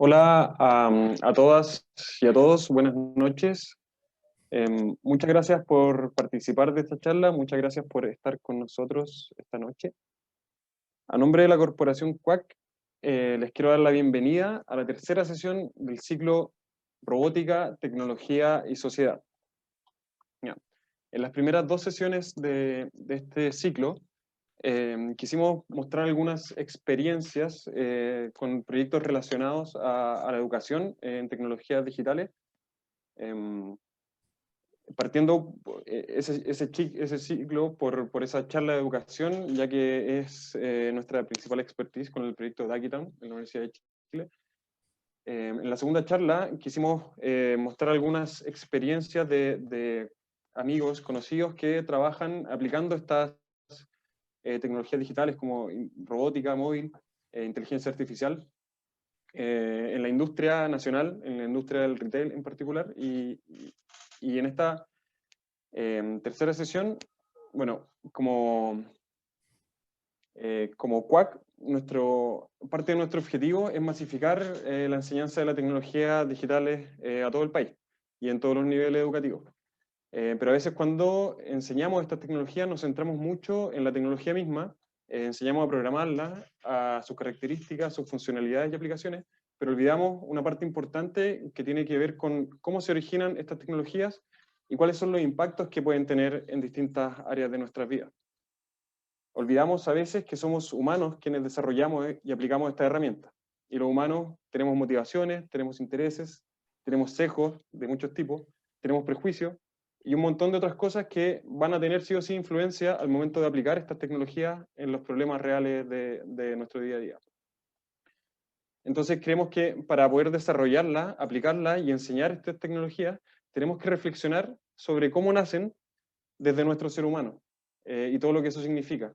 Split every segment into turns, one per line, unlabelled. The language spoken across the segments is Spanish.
Hola a todas y a todos, buenas noches. Muchas gracias por participar de esta charla, muchas gracias por estar con nosotros esta noche. A nombre de la Corporación CUAC, les quiero dar la bienvenida a la tercera sesión del ciclo Robótica, Tecnología y Sociedad. Ya. En las primeras dos sesiones de este ciclo, quisimos mostrar algunas experiencias con proyectos relacionados a la educación en tecnologías digitales, em, partiendo ese ciclo por esa charla de educación, ya que es nuestra principal expertise con el proyecto Dakitan en la Universidad de Chile. En la segunda charla quisimos mostrar algunas experiencias de amigos, conocidos que trabajan aplicando estas tecnologías digitales como robótica móvil, inteligencia artificial, en la industria nacional, en la industria del retail en particular, y en esta tercera sesión, bueno, como CUAC, parte de nuestro objetivo es masificar la enseñanza de las tecnologías digitales a todo el país y en todos los niveles educativos. Pero a veces cuando enseñamos estas tecnologías nos centramos mucho en la tecnología misma, enseñamos a programarla, a sus características, sus funcionalidades y aplicaciones, pero olvidamos una parte importante que tiene que ver con cómo se originan estas tecnologías y cuáles son los impactos que pueden tener en distintas áreas de nuestras vidas. Olvidamos a veces que somos humanos quienes desarrollamos y aplicamos estas herramientas. Y los humanos tenemos motivaciones, tenemos intereses, tenemos sesgos de muchos tipos, tenemos prejuicios y un montón de otras cosas que van a tener sí o sí influencia al momento de aplicar estas tecnologías en los problemas reales de nuestro día a día. Entonces creemos que para poder desarrollarla, aplicarla y enseñar estas tecnologías, tenemos que reflexionar sobre cómo nacen desde nuestro ser humano y todo lo que eso significa.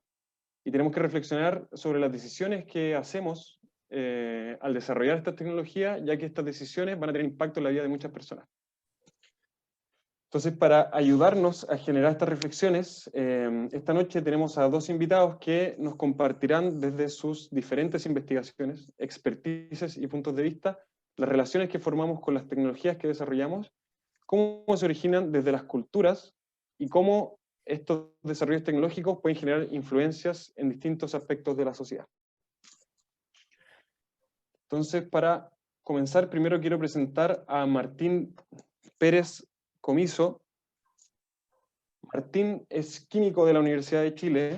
Y tenemos que reflexionar sobre las decisiones que hacemos al desarrollar esta tecnología, ya que estas decisiones van a tener impacto en la vida de muchas personas. Entonces, para ayudarnos a generar estas reflexiones, esta noche tenemos a dos invitados que nos compartirán desde sus diferentes investigaciones, expertices y puntos de vista, las relaciones que formamos con las tecnologías que desarrollamos, cómo se originan desde las culturas y cómo estos desarrollos tecnológicos pueden generar influencias en distintos aspectos de la sociedad. Entonces, para comenzar, primero quiero presentar a Martín Pérez Comiso. Martín es químico de la Universidad de Chile,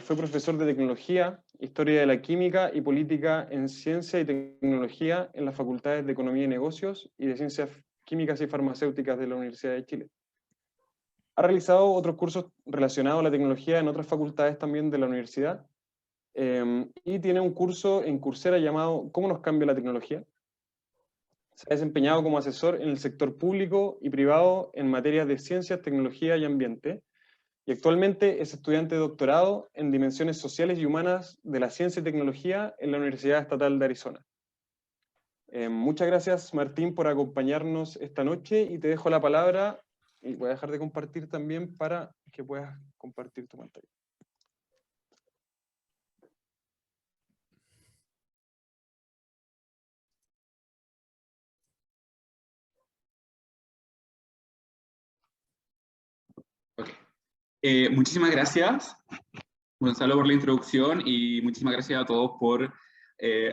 fue profesor de Tecnología, Historia de la Química y Política en Ciencia y Tecnología en las Facultades de Economía y Negocios y de Ciencias Químicas y Farmacéuticas de la Universidad de Chile. Ha realizado otros cursos relacionados a la tecnología en otras facultades también de la universidad, y tiene un curso en Coursera llamado ¿Cómo nos cambia la tecnología? Se ha desempeñado como asesor en el sector público y privado en materias de ciencias, tecnología y ambiente, y actualmente es estudiante de doctorado en dimensiones sociales y humanas de la ciencia y tecnología en la Universidad Estatal de Arizona. Muchas gracias, Martín, por acompañarnos esta noche y te dejo la palabra y voy a dejar de compartir también para que puedas compartir tu pantalla.
Okay. Muchísimas gracias, Gonzalo, por la introducción y muchísimas gracias a todos por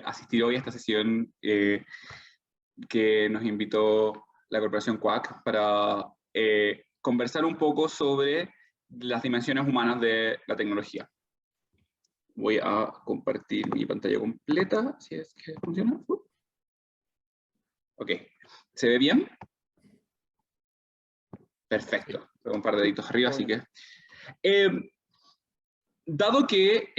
asistir hoy a esta sesión que nos invitó la Corporación CUAC para conversar un poco sobre las dimensiones humanas de la tecnología. Voy a compartir mi pantalla completa, si es que funciona. Ok, ¿se ve bien? Perfecto, tengo un par de deditos arriba, así que... dado que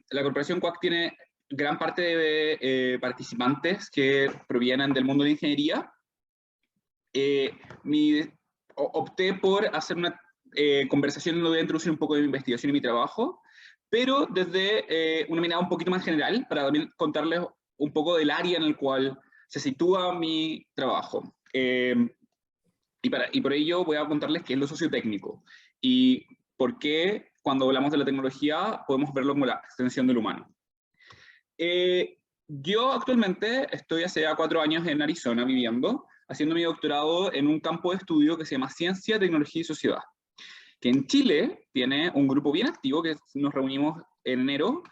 la Corporación CUAC tiene gran parte de participantes que provienen del mundo de la ingeniería, opté por hacer una conversación donde voy a introducir un poco de mi investigación y mi trabajo, pero desde una mirada un poquito más general, para también contarles un poco del área en el cual se sitúa mi trabajo. Y por ello voy a contarles qué es lo sociotécnico y por qué cuando hablamos de la tecnología podemos verlo como la extensión del humano. Yo actualmente estoy hace ya 4 años en Arizona viviendo, haciendo mi doctorado en un campo de estudio que se llama Ciencia, Tecnología y Sociedad, que en Chile tiene un grupo bien activo que nos reunimos en enero,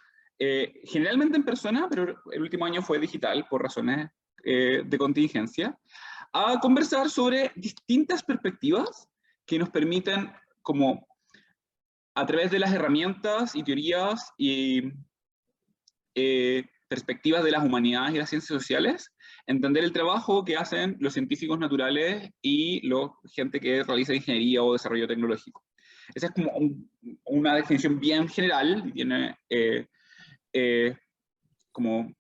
generalmente en persona, pero el último año fue digital por razones de contingencia, a conversar sobre distintas perspectivas que nos permiten, como a través de las herramientas y teorías y perspectivas de las humanidades y las ciencias sociales, entender el trabajo que hacen los científicos naturales y la gente que realiza ingeniería o desarrollo tecnológico. Esa es como una definición bien general, y tiene como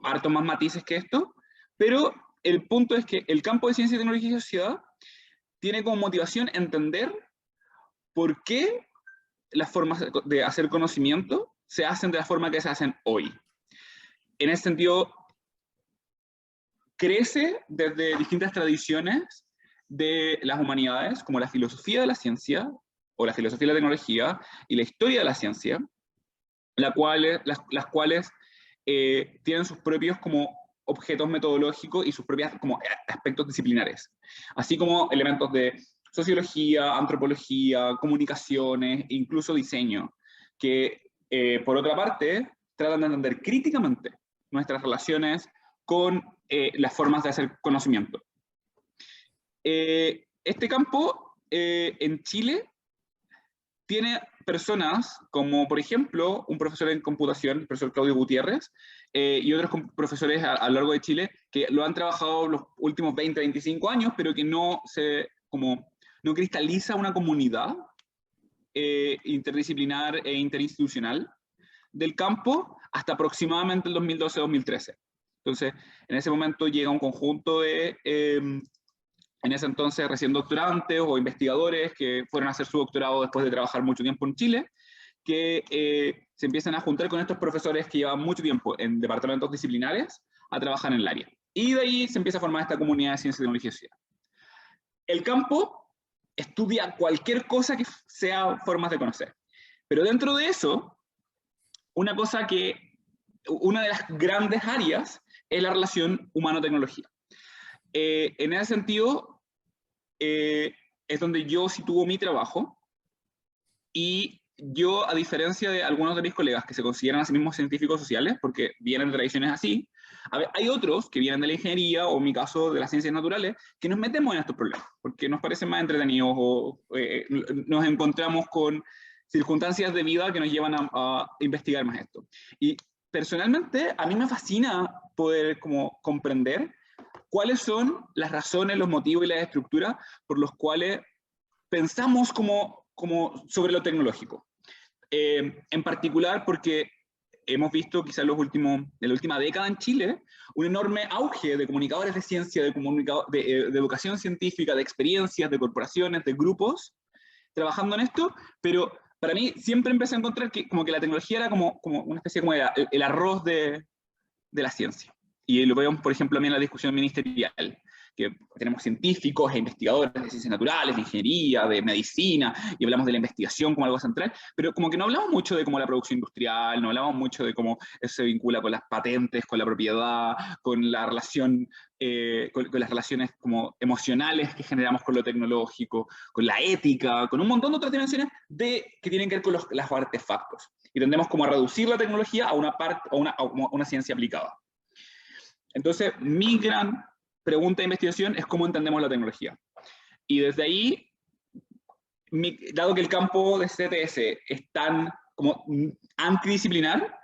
harto más matices que esto, pero el punto es que el campo de ciencia, tecnología y sociedad tiene como motivación entender por qué las formas de hacer conocimiento se hacen de la forma que se hacen hoy. En ese sentido, crece desde distintas tradiciones de las humanidades, como la filosofía de la ciencia, o la filosofía de la tecnología, y la historia de la ciencia, las cuales tienen sus propios como objetos metodológicos y sus propios como aspectos disciplinares, así como elementos de sociología, antropología, comunicaciones, e incluso diseño, que por otra parte tratan de entender críticamente nuestras relaciones con las formas de hacer conocimiento. Este campo en Chile tiene personas como, por ejemplo, un profesor en computación, el profesor Claudio Gutiérrez, y otros profesores a lo largo de Chile que lo han trabajado los últimos 20, 25 años, pero que no cristaliza una comunidad interdisciplinar e interinstitucional del campo hasta aproximadamente el 2012-2013. Entonces, en ese momento llega un conjunto de, en ese entonces, recién doctorantes o investigadores que fueron a hacer su doctorado después de trabajar mucho tiempo en Chile, que se empiezan a juntar con estos profesores que llevan mucho tiempo en departamentos disciplinares a trabajar en el área. Y de ahí se empieza a formar esta comunidad de ciencia, tecnología y sociedad. El campo estudia cualquier cosa que sea formas de conocer. Pero dentro de eso, una de las grandes áreas es la relación humano-tecnología. En ese sentido, es donde yo sitúo mi trabajo, y yo, a diferencia de algunos de mis colegas que se consideran a sí mismos científicos sociales, porque vienen de tradiciones así, hay otros que vienen de la ingeniería, o en mi caso de las ciencias naturales, que nos metemos en estos problemas, porque nos parecen más entretenidos, o nos encontramos con circunstancias de vida que nos llevan a investigar más esto. Y personalmente, a mí me fascina poder como comprender cuáles son las razones, los motivos y las estructuras por los cuales pensamos como sobre lo tecnológico. En particular porque hemos visto quizás en la última década en Chile un enorme auge de comunicadores de ciencia, de educación científica, de experiencias, de corporaciones, de grupos trabajando en esto, pero para mí siempre empecé a encontrar que como que la tecnología era como una especie como el arroz de la ciencia. Y lo vemos, por ejemplo, también en la discusión ministerial, que tenemos científicos e investigadores de ciencias naturales, de ingeniería, de medicina, y hablamos de la investigación como algo central, pero como que no hablamos mucho de cómo la producción industrial, no hablamos mucho de cómo eso se vincula con las patentes, con la propiedad, con la relación, con las relaciones como emocionales que generamos con lo tecnológico, con la ética, con un montón de otras dimensiones que tienen que ver con los artefactos. Y tendemos como a reducir la tecnología a una ciencia aplicada. Entonces, mi gran pregunta de investigación es cómo entendemos la tecnología. Y desde ahí, dado que el campo de CTS es tan como antidisciplinar,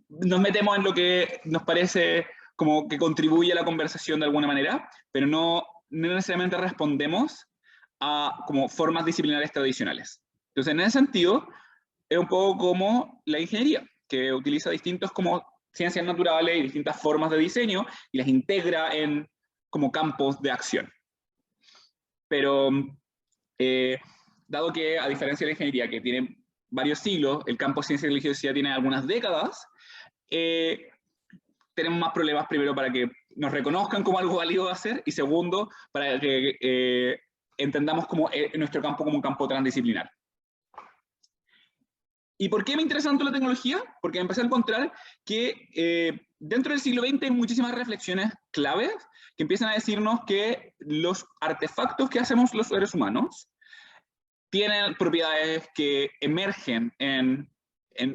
nos metemos en lo que nos parece como que contribuye a la conversación de alguna manera, pero no necesariamente respondemos a como formas disciplinares tradicionales. Entonces, en ese sentido, es un poco como la ingeniería, que utiliza distintos como ciencias naturales y distintas formas de diseño y las integra en como campos de acción. Pero dado que, a diferencia de la ingeniería, que tiene varios siglos, el campo de ciencia y religiosidad tiene algunas décadas, tenemos más problemas, primero, para que nos reconozcan como algo válido de hacer, y segundo, para que entendamos como nuestro campo como un campo transdisciplinar. ¿Y por qué me interesa tanto la tecnología? Porque empecé a encontrar que dentro del siglo XX hay muchísimas reflexiones claves que empiezan a decirnos que los artefactos que hacemos los seres humanos tienen propiedades que emergen en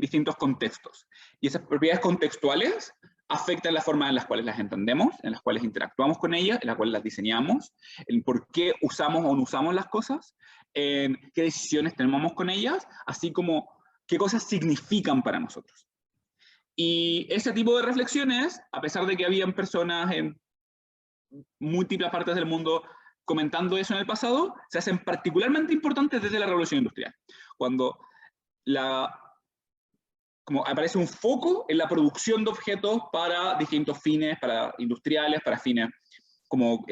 distintos contextos. Y esas propiedades contextuales afectan la forma en las cuales las entendemos, en las cuales interactuamos con ellas, en las cuales las diseñamos, en por qué usamos o no usamos las cosas, en qué decisiones tomamos con ellas, así como qué cosas significan para nosotros. Y ese tipo de reflexiones, a pesar de que habían personas en múltiples partes del mundo comentando eso en el pasado, se hacen particularmente importantes desde la Revolución Industrial, cuando como aparece un foco en la producción de objetos para distintos fines, para industriales, para fines como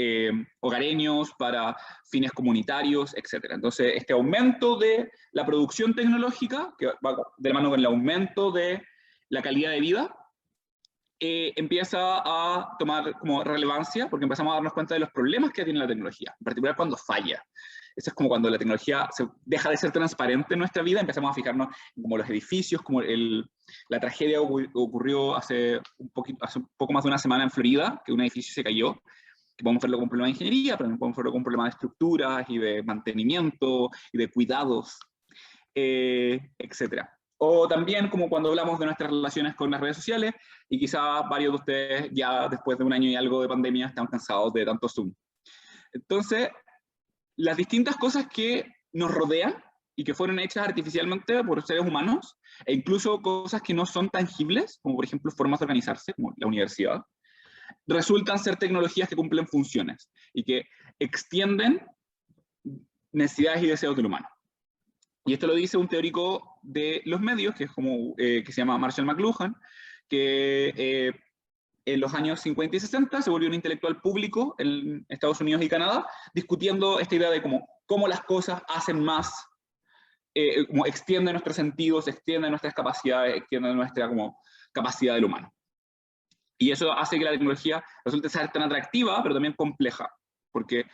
hogareños, para fines comunitarios, etc. Entonces, este aumento de la producción tecnológica, que va de la mano con el aumento de la calidad de vida, empieza a tomar como relevancia, porque empezamos a darnos cuenta de los problemas que tiene la tecnología, en particular cuando falla. Eso es como cuando la tecnología deja de ser transparente en nuestra vida, empezamos a fijarnos en como los edificios, como la tragedia ocurrió hace un poco más de una semana en Florida, que un edificio se cayó, que podemos verlo como un problema de ingeniería, pero también podemos verlo como un problema de estructuras y de mantenimiento y de cuidados, etc. O también como cuando hablamos de nuestras relaciones con las redes sociales, y quizá varios de ustedes ya después de un año y algo de pandemia están cansados de tanto Zoom. Entonces, las distintas cosas que nos rodean y que fueron hechas artificialmente por seres humanos, e incluso cosas que no son tangibles, como por ejemplo formas de organizarse, como la universidad, resultan ser tecnologías que cumplen funciones y que extienden necesidades y deseos del humano. Y esto lo dice un teórico de los medios, que se llama Marshall McLuhan, que en los años 50 y 60 se volvió un intelectual público en Estados Unidos y Canadá, discutiendo esta idea de cómo las cosas hacen más, como extienden nuestros sentidos, extienden nuestras capacidades, extienden nuestra capacidad del humano. Y eso hace que la tecnología resulte ser tan atractiva, pero también compleja, porque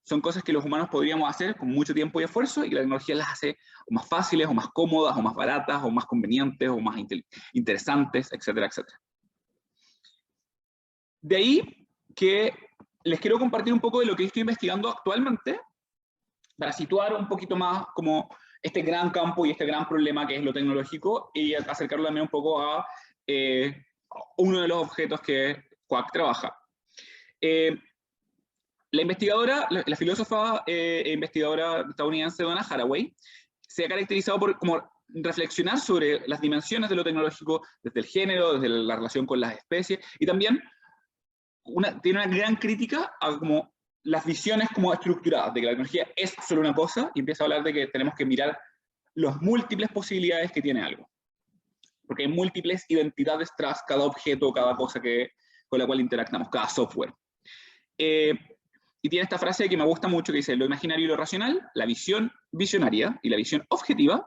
son cosas que los humanos podríamos hacer con mucho tiempo y esfuerzo, y la tecnología las hace o más fáciles, o más cómodas, o más baratas, o más convenientes, o más interesantes, etcétera, etcétera. De ahí que les quiero compartir un poco de lo que estoy investigando actualmente, para situar un poquito más como este gran campo y este gran problema que es lo tecnológico, y acercarlo también un poco a uno de los objetos que Quack trabaja. La investigadora, la filósofa e investigadora estadounidense Donna Haraway, se ha caracterizado por como reflexionar sobre las dimensiones de lo tecnológico desde el género, desde la relación con las especies, y también tiene una gran crítica a como las visiones como estructuradas, de que la tecnología es solo una cosa, y empieza a hablar de que tenemos que mirar las múltiples posibilidades que tiene algo. Porque hay múltiples identidades tras cada objeto, cada cosa con la cual interactuamos, cada software. Y tiene esta frase que me gusta mucho, que dice: lo imaginario y lo racional, la visión visionaria y la visión objetiva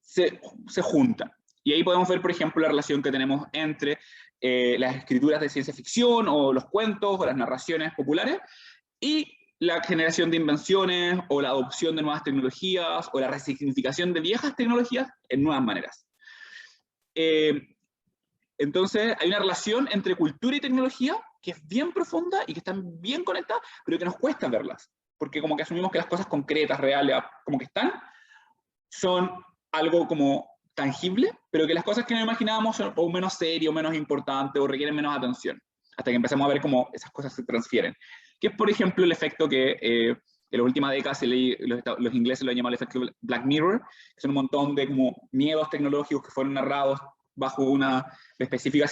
se juntan. Y ahí podemos ver, por ejemplo, la relación que tenemos entre las escrituras de ciencia ficción, o los cuentos, o las narraciones populares, y la generación de invenciones, o la adopción de nuevas tecnologías, o la resignificación de viejas tecnologías en nuevas maneras. Entonces, hay una relación entre cultura y tecnología que es bien profunda y que están bien conectadas, pero que nos cuesta verlas, porque como que asumimos que las cosas concretas, reales, como que están, son algo como tangible, pero que las cosas que no imaginábamos son o menos serias, o menos importantes, o requieren menos atención, hasta que empezamos a ver cómo esas cosas se transfieren. Que es, por ejemplo, el efecto que en la última década los ingleses lo llaman el efecto Black Mirror, que son un montón de como miedos tecnológicos que fueron narrados bajo una específica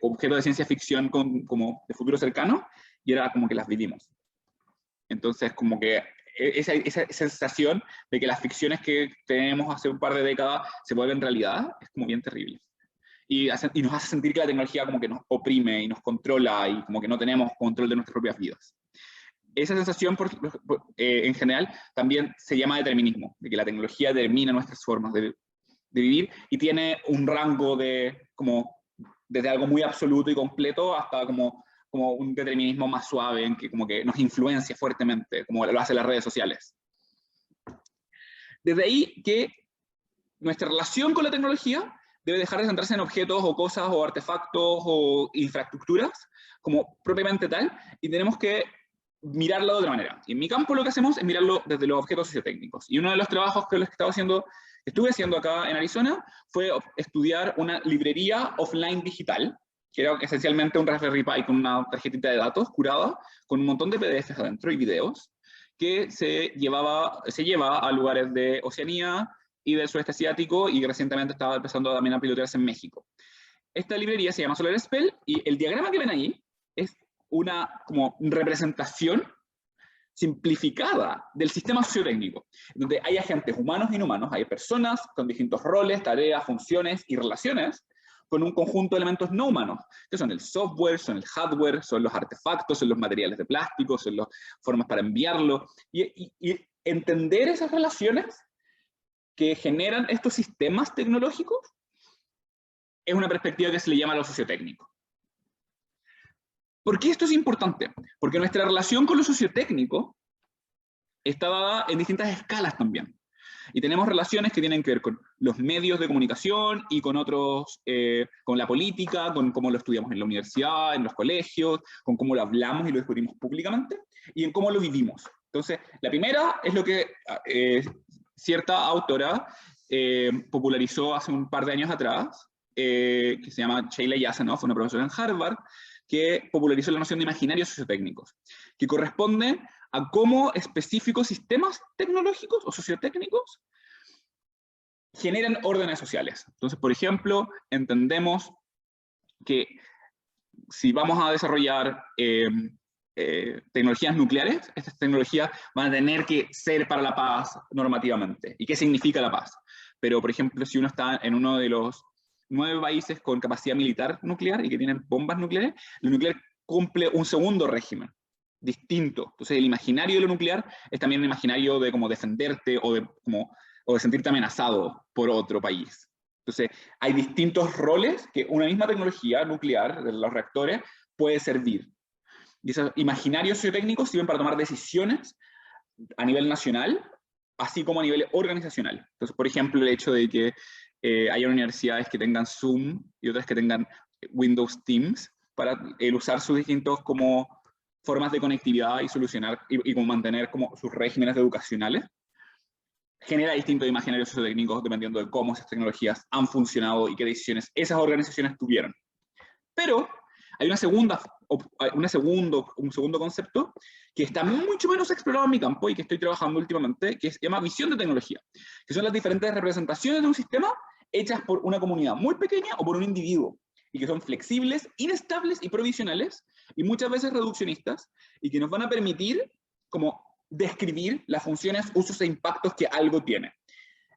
objeto de ciencia ficción como de futuro cercano, y era como que las vivimos. Entonces, como que esa sensación de que las ficciones que tenemos hace un par de décadas se vuelven realidad, es como bien terrible. Y nos hace sentir que la tecnología como que nos oprime y nos controla, y como que no tenemos control de nuestras propias vidas. Esa sensación, en general, también se llama determinismo, de que la tecnología determina nuestras formas de vivir, y tiene un rango desde algo muy absoluto y completo hasta como un determinismo más suave, en que como que nos influencia fuertemente, como lo hacen las redes sociales. Desde ahí que nuestra relación con la tecnología debe dejar de centrarse en objetos o cosas o artefactos o infraestructuras como propiamente tal, y tenemos que mirarlo de otra manera. Y en mi campo lo que hacemos es mirarlo desde los objetos sociotécnicos. Y uno de los trabajos que estuve haciendo acá en Arizona fue estudiar una librería offline digital, que era esencialmente un Raspberry Pi con una tarjetita de datos curada, con un montón de PDFs adentro y videos, que se lleva a lugares de Oceanía y del sudeste asiático, y recientemente estaba empezando también a pilotearse en México. Esta librería se llama Solar Spell, y el diagrama que ven ahí es una como representación simplificada del sistema sociotécnico, donde hay agentes humanos e inhumanos, hay personas con distintos roles, tareas, funciones y relaciones, con un conjunto de elementos no humanos, que son el software, son el hardware, son los artefactos, son los materiales de plástico, son las formas para enviarlo, y entender esas relaciones que generan estos sistemas tecnológicos es una perspectiva que se le llama lo sociotécnico. ¿Por qué esto es importante? Porque nuestra relación con lo sociotécnico está dada en distintas escalas también. Y tenemos relaciones que tienen que ver con los medios de comunicación y con otros, con la política, con cómo lo estudiamos en la universidad, en los colegios, con cómo lo hablamos y lo discutimos públicamente, y en cómo lo vivimos. Entonces, la primera es lo que cierta autora popularizó hace un par de años atrás, que se llama Sheila Jasanoff, una profesora en Harvard, que popularizó la noción de imaginarios sociotécnicos, que corresponde a cómo específicos sistemas tecnológicos o sociotécnicos generan órdenes sociales. Entonces, por ejemplo, entendemos que si vamos a desarrollar tecnologías nucleares, estas tecnologías van a tener que ser para la paz normativamente. ¿Y qué significa la paz? Pero, por ejemplo, si uno está en uno de los 9 países con capacidad militar nuclear y que tienen bombas nucleares, lo nuclear cumple un segundo régimen distinto. Entonces el imaginario de lo nuclear es también un imaginario de como defenderte o de sentirte amenazado por otro país. Entonces hay distintos roles que una misma tecnología nuclear de los reactores puede servir. Y esos imaginarios sociotécnicos sirven para tomar decisiones a nivel nacional, así como a nivel organizacional. Entonces, por ejemplo, el hecho de que haya universidades que tengan Zoom y otras que tengan Windows Teams para usar sus distintos como formas de conectividad y solucionar y como mantener como sus regímenes educacionales, genera distintos imaginarios sociotécnicos dependiendo de cómo esas tecnologías han funcionado y qué decisiones esas organizaciones tuvieron. Pero hay un segundo concepto que está mucho menos explorado en mi campo y que estoy trabajando últimamente, que se llama visión de tecnología, que son las diferentes representaciones de un sistema hechas por una comunidad muy pequeña o por un individuo, y que son flexibles, inestables y provisionales, y muchas veces reduccionistas, y que nos van a permitir como describir las funciones, usos e impactos que algo tiene.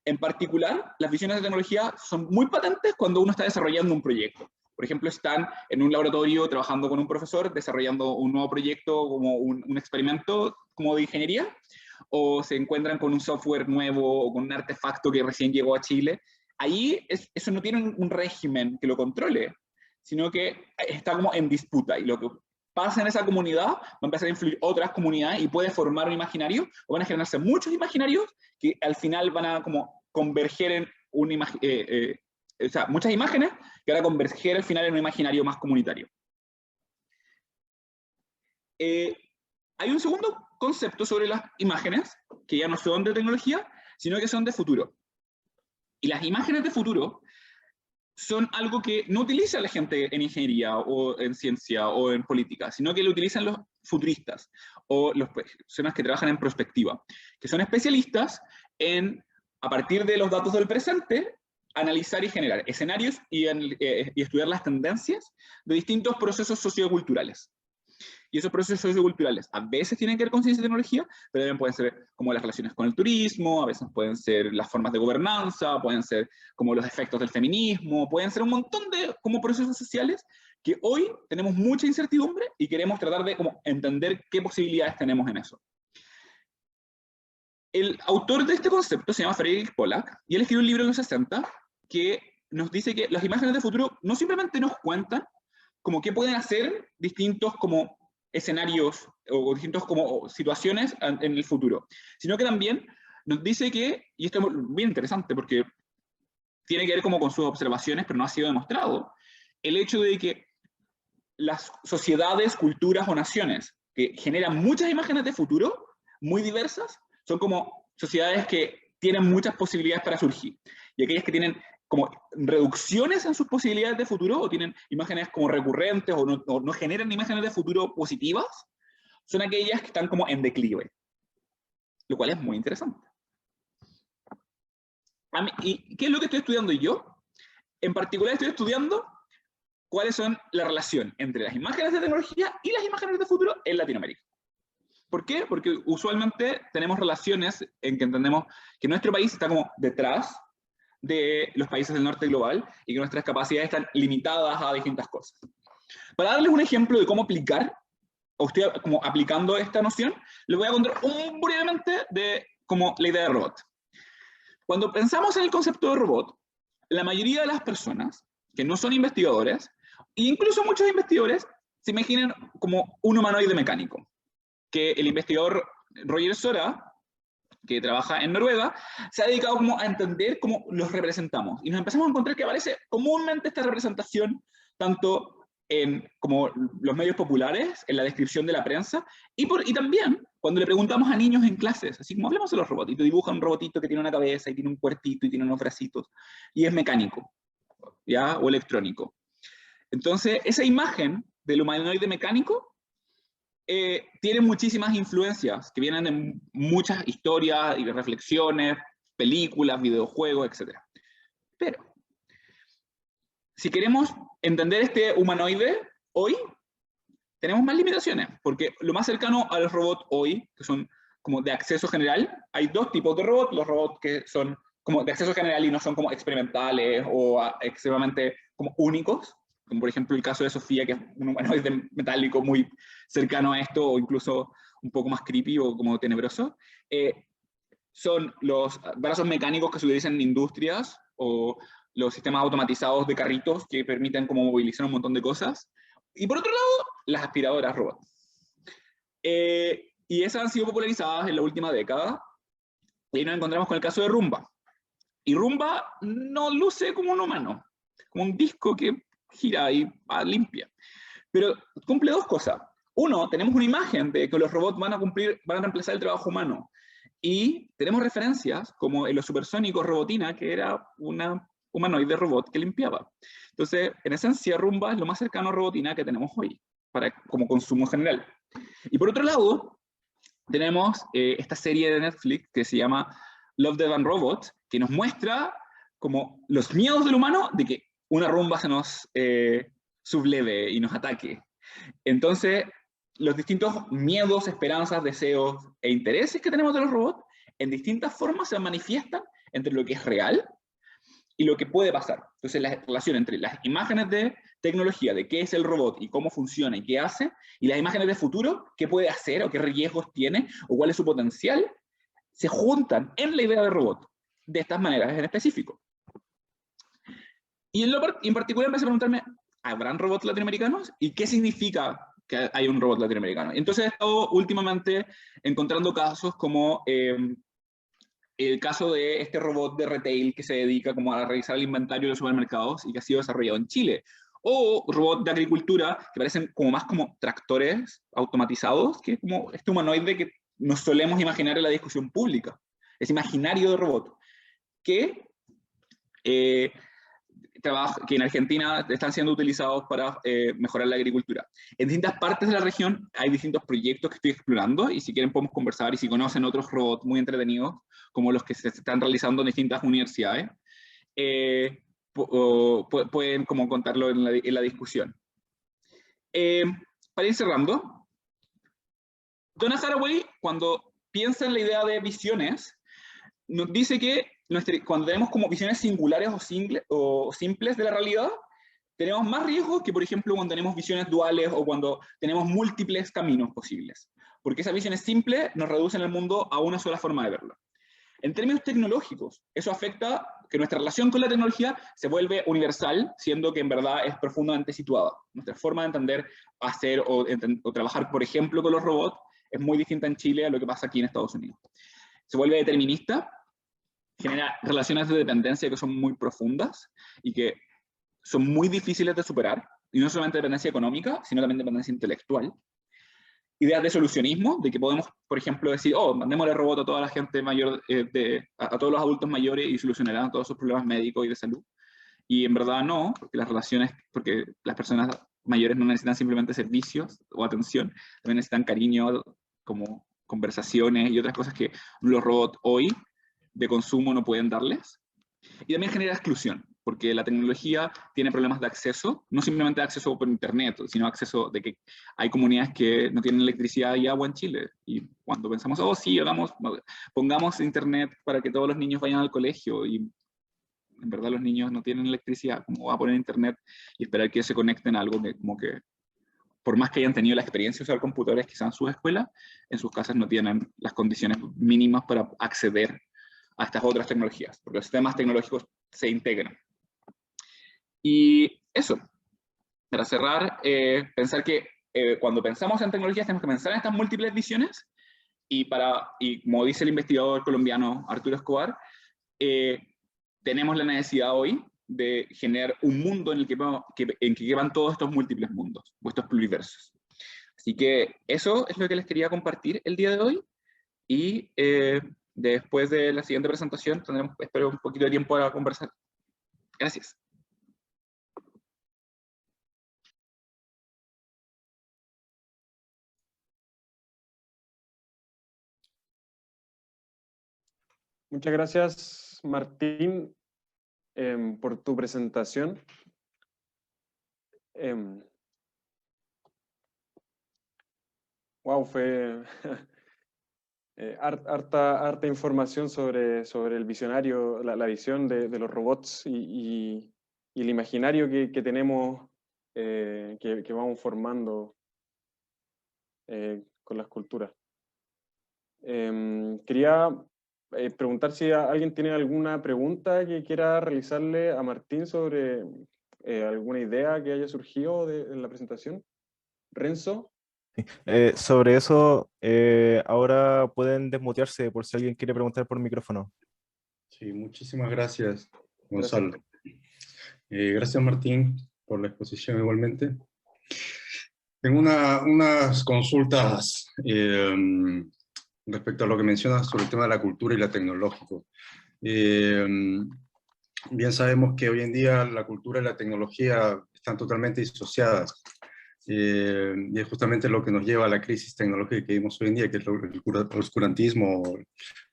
En particular, las visiones de tecnología son muy patentes cuando uno está desarrollando un proyecto. Por ejemplo, están en un laboratorio trabajando con un profesor, desarrollando un nuevo proyecto, como un experimento como de ingeniería, o se encuentran con un software nuevo o con un artefacto que recién llegó a Chile. Ahí eso no tiene un régimen que lo controle, sino que está como en disputa, y lo que pasa en esa comunidad va a empezar a influir otras comunidades y puede formar un imaginario, o van a generarse muchos imaginarios que al final van a como converger en o sea, muchas imágenes que van a converger al final en un imaginario más comunitario. Hay un segundo concepto sobre las imágenes, que ya no son de tecnología, sino que son de futuro. Y las imágenes de futuro son algo que no utiliza la gente en ingeniería o en ciencia o en política, sino que lo utilizan los futuristas o las personas que trabajan en prospectiva, que son especialistas en, a partir de los datos del presente, analizar y generar escenarios y estudiar las tendencias de distintos procesos socioculturales. Y esos procesos socioculturales a veces tienen que ver con ciencia y tecnología, pero también pueden ser como las relaciones con el turismo, a veces pueden ser las formas de gobernanza, pueden ser como los efectos del feminismo, pueden ser un montón de como procesos sociales que hoy tenemos mucha incertidumbre y queremos tratar de como entender qué posibilidades tenemos en eso. El autor de este concepto se llama Frederick Pollack, y él escribió un libro en los 60 que nos dice que las imágenes de futuro no simplemente nos cuentan como qué pueden hacer distintos como escenarios o distintos como situaciones en el futuro, sino que también nos dice que, y esto es bien interesante porque tiene que ver como con sus observaciones, pero no ha sido demostrado, el hecho de que las sociedades, culturas o naciones que generan muchas imágenes de futuro, muy diversas, son como sociedades que tienen muchas posibilidades para surgir. Y aquellas que tienen como reducciones en sus posibilidades de futuro, o tienen imágenes como recurrentes, o no generan imágenes de futuro positivas, son aquellas que están como en declive. Lo cual es muy interesante. ¿Y qué es lo que estoy estudiando yo? En particular estoy estudiando cuáles son la relación entre las imágenes de tecnología y las imágenes de futuro en Latinoamérica. ¿Por qué? Porque usualmente tenemos relaciones en que entendemos que nuestro país está como detrás de los países del norte global y que nuestras capacidades están limitadas a distintas cosas. Para darles un ejemplo de cómo aplicar, o estoy como aplicando esta noción, les voy a contar brevemente de como la idea de robot. Cuando pensamos en el concepto de robot, la mayoría de las personas que no son investigadores, e incluso muchos investigadores, se imaginan como un humanoide mecánico, que el investigador Roger Sora, que trabaja en Noruega, se ha dedicado como a entender cómo los representamos. Y nos empezamos a encontrar que aparece comúnmente esta representación, tanto en como los medios populares, en la descripción de la prensa, y también cuando le preguntamos a niños en clases, así como hablemos de los robots, y te dibuja un robotito que tiene una cabeza, y tiene un cuerpito, y tiene unos bracitos, y es mecánico, ¿ya? O electrónico. Entonces, esa imagen del humanoide mecánico tiene muchísimas influencias que vienen de muchas historias y reflexiones, películas, videojuegos, etc. Pero, si queremos entender este humanoide hoy, tenemos más limitaciones, porque lo más cercano a los robots hoy, que son como de acceso general, hay dos tipos de robots, los robots que son como de acceso general y no son como experimentales o extremadamente como únicos, como por ejemplo el caso de Sofía, que es un humanoide metálico muy cercano a esto, o incluso un poco más creepy o como tenebroso. Son los brazos mecánicos que se utilizan en industrias, o los sistemas automatizados de carritos que permiten como movilizar un montón de cosas. Y por otro lado, las aspiradoras robots. Y esas han sido popularizadas en la última década, y nos encontramos con el caso de Roomba. Y Roomba no luce como un humano, como un disco que gira y limpia. Pero cumple dos cosas. Uno, tenemos una imagen de que los robots van a reemplazar el trabajo humano. Y tenemos referencias, como en los supersónicos Robotina, que era una humanoide robot que limpiaba. Entonces, en esencia, Roomba es lo más cercano a Robotina que tenemos hoy, como consumo general. Y por otro lado, tenemos esta serie de Netflix que se llama Love, Death and Robots, que nos muestra como los miedos del humano de que una Roomba se nos subleve y nos ataque. Entonces, los distintos miedos, esperanzas, deseos e intereses que tenemos de los robots, en distintas formas se manifiestan entre lo que es real y lo que puede pasar. Entonces, la relación entre las imágenes de tecnología, de qué es el robot y cómo funciona y qué hace, y las imágenes de futuro, qué puede hacer o qué riesgos tiene o cuál es su potencial, se juntan en la idea de robot de estas maneras en específico. Y en particular empecé a preguntarme, ¿habrán robots latinoamericanos? ¿Y qué significa que hay un robot latinoamericano? Entonces he estado últimamente encontrando casos como el caso de este robot de retail que se dedica como a revisar el inventario de los supermercados y que ha sido desarrollado en Chile. O robots de agricultura que parecen como más como tractores automatizados, que es como este humanoide que nos solemos imaginar en la discusión pública. Es imaginario de robot. Que que en Argentina están siendo utilizados para mejorar la agricultura. En distintas partes de la región hay distintos proyectos que estoy explorando, y si quieren podemos conversar, y si conocen otros robots muy entretenidos, como los que se están realizando en distintas universidades, pueden como contarlo en la discusión. Para ir cerrando, Donna Haraway, cuando piensa en la idea de visiones, nos dice que cuando tenemos como visiones singulares o simples de la realidad, tenemos más riesgos que, por ejemplo, cuando tenemos visiones duales o cuando tenemos múltiples caminos posibles. Porque esas visiones simples nos reducen el mundo a una sola forma de verlo. En términos tecnológicos, eso afecta que nuestra relación con la tecnología se vuelve universal, siendo que en verdad es profundamente situada. Nuestra forma de entender, hacer o trabajar, por ejemplo, con los robots, es muy distinta en Chile a lo que pasa aquí en Estados Unidos. Se vuelve determinista, genera relaciones de dependencia que son muy profundas y que son muy difíciles de superar, y no solamente dependencia económica, sino también dependencia intelectual. Ideas de solucionismo, de que podemos, por ejemplo, decir, oh, mandémosle robot a toda la gente mayor, a todos los adultos mayores y solucionarán todos sus problemas médicos y de salud. Y en verdad no, porque las personas mayores no necesitan simplemente servicios o atención, también necesitan cariño, como conversaciones y otras cosas que los robots hoy de consumo no pueden darles. Y también genera exclusión, porque la tecnología tiene problemas de acceso, no simplemente de acceso por internet, sino acceso de que hay comunidades que no tienen electricidad y agua en Chile. Y cuando pensamos, oh sí, pongamos internet para que todos los niños vayan al colegio, y en verdad los niños no tienen electricidad, ¿cómo va a poner internet y esperar que se conecten a algo que como que, por más que hayan tenido la experiencia de usar computadores quizás en sus escuelas, en sus casas no tienen las condiciones mínimas para acceder a estas otras tecnologías, porque los sistemas tecnológicos se integran. Y eso, para cerrar, pensar que cuando pensamos en tecnologías tenemos que pensar en estas múltiples visiones, y como dice el investigador colombiano Arturo Escobar, tenemos la necesidad hoy de generar un mundo en el que quepan todos estos múltiples mundos, o estos pluriversos. Así que eso es lo que les quería compartir el día de hoy, y después de la siguiente presentación tendremos, espero, un poquito de tiempo para conversar. Gracias.
Muchas gracias, Martín, por tu presentación. Wow, fue harta información sobre el visionario, la visión de los robots y el imaginario que tenemos, que vamos formando con las culturas. Quería preguntar si alguien tiene alguna pregunta que quiera realizarle a Martín sobre alguna idea que haya surgido en la presentación. Renzo.
Sobre eso, ahora pueden desmutearse por si alguien quiere preguntar por micrófono.
Sí, muchísimas gracias, Gonzalo. Gracias, Martín, por la exposición igualmente. Tengo unas consultas respecto a lo que mencionas sobre el tema de la cultura y la tecnológico. Bien sabemos que hoy en día la cultura y la tecnología están totalmente disociadas. Y es justamente lo que nos lleva a la crisis tecnológica que vivimos hoy en día, que es el oscurantismo,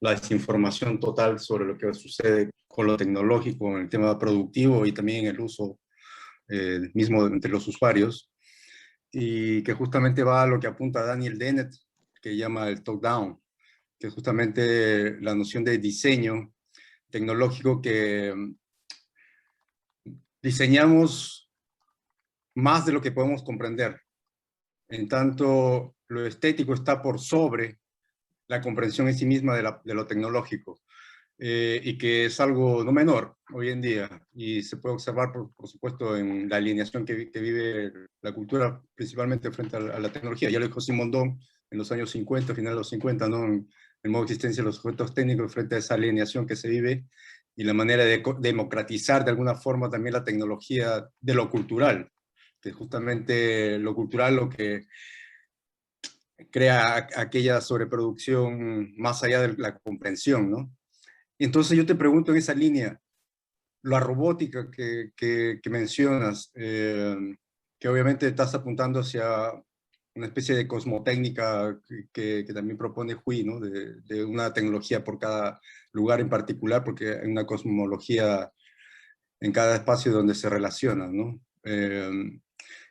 la desinformación total sobre lo que sucede con lo tecnológico, en el tema productivo y también en el uso mismo entre los usuarios, y que justamente va a lo que apunta Daniel Dennett, que llama el top-down, que es justamente la noción de diseño tecnológico, que diseñamos más de lo que podemos comprender. En tanto, lo estético está por sobre la comprensión en sí misma de lo tecnológico, y que es algo no menor hoy en día, y se puede observar, por supuesto, en la alineación que vive la cultura, principalmente frente a la tecnología. Ya lo dijo Simondon en los años 50, final de los 50, ¿no? En el modo de existencia de los sujetos técnicos frente a esa alineación que se vive, y la manera de democratizar de alguna forma también la tecnología de lo cultural, que es justamente lo cultural lo que crea aquella sobreproducción más allá de la comprensión, ¿no? Entonces yo te pregunto en esa línea, la robótica que mencionas, que obviamente estás apuntando hacia una especie de cosmotécnica que también propone Hui, ¿no? De una tecnología por cada lugar en particular, porque hay una cosmología en cada espacio donde se relaciona, ¿no?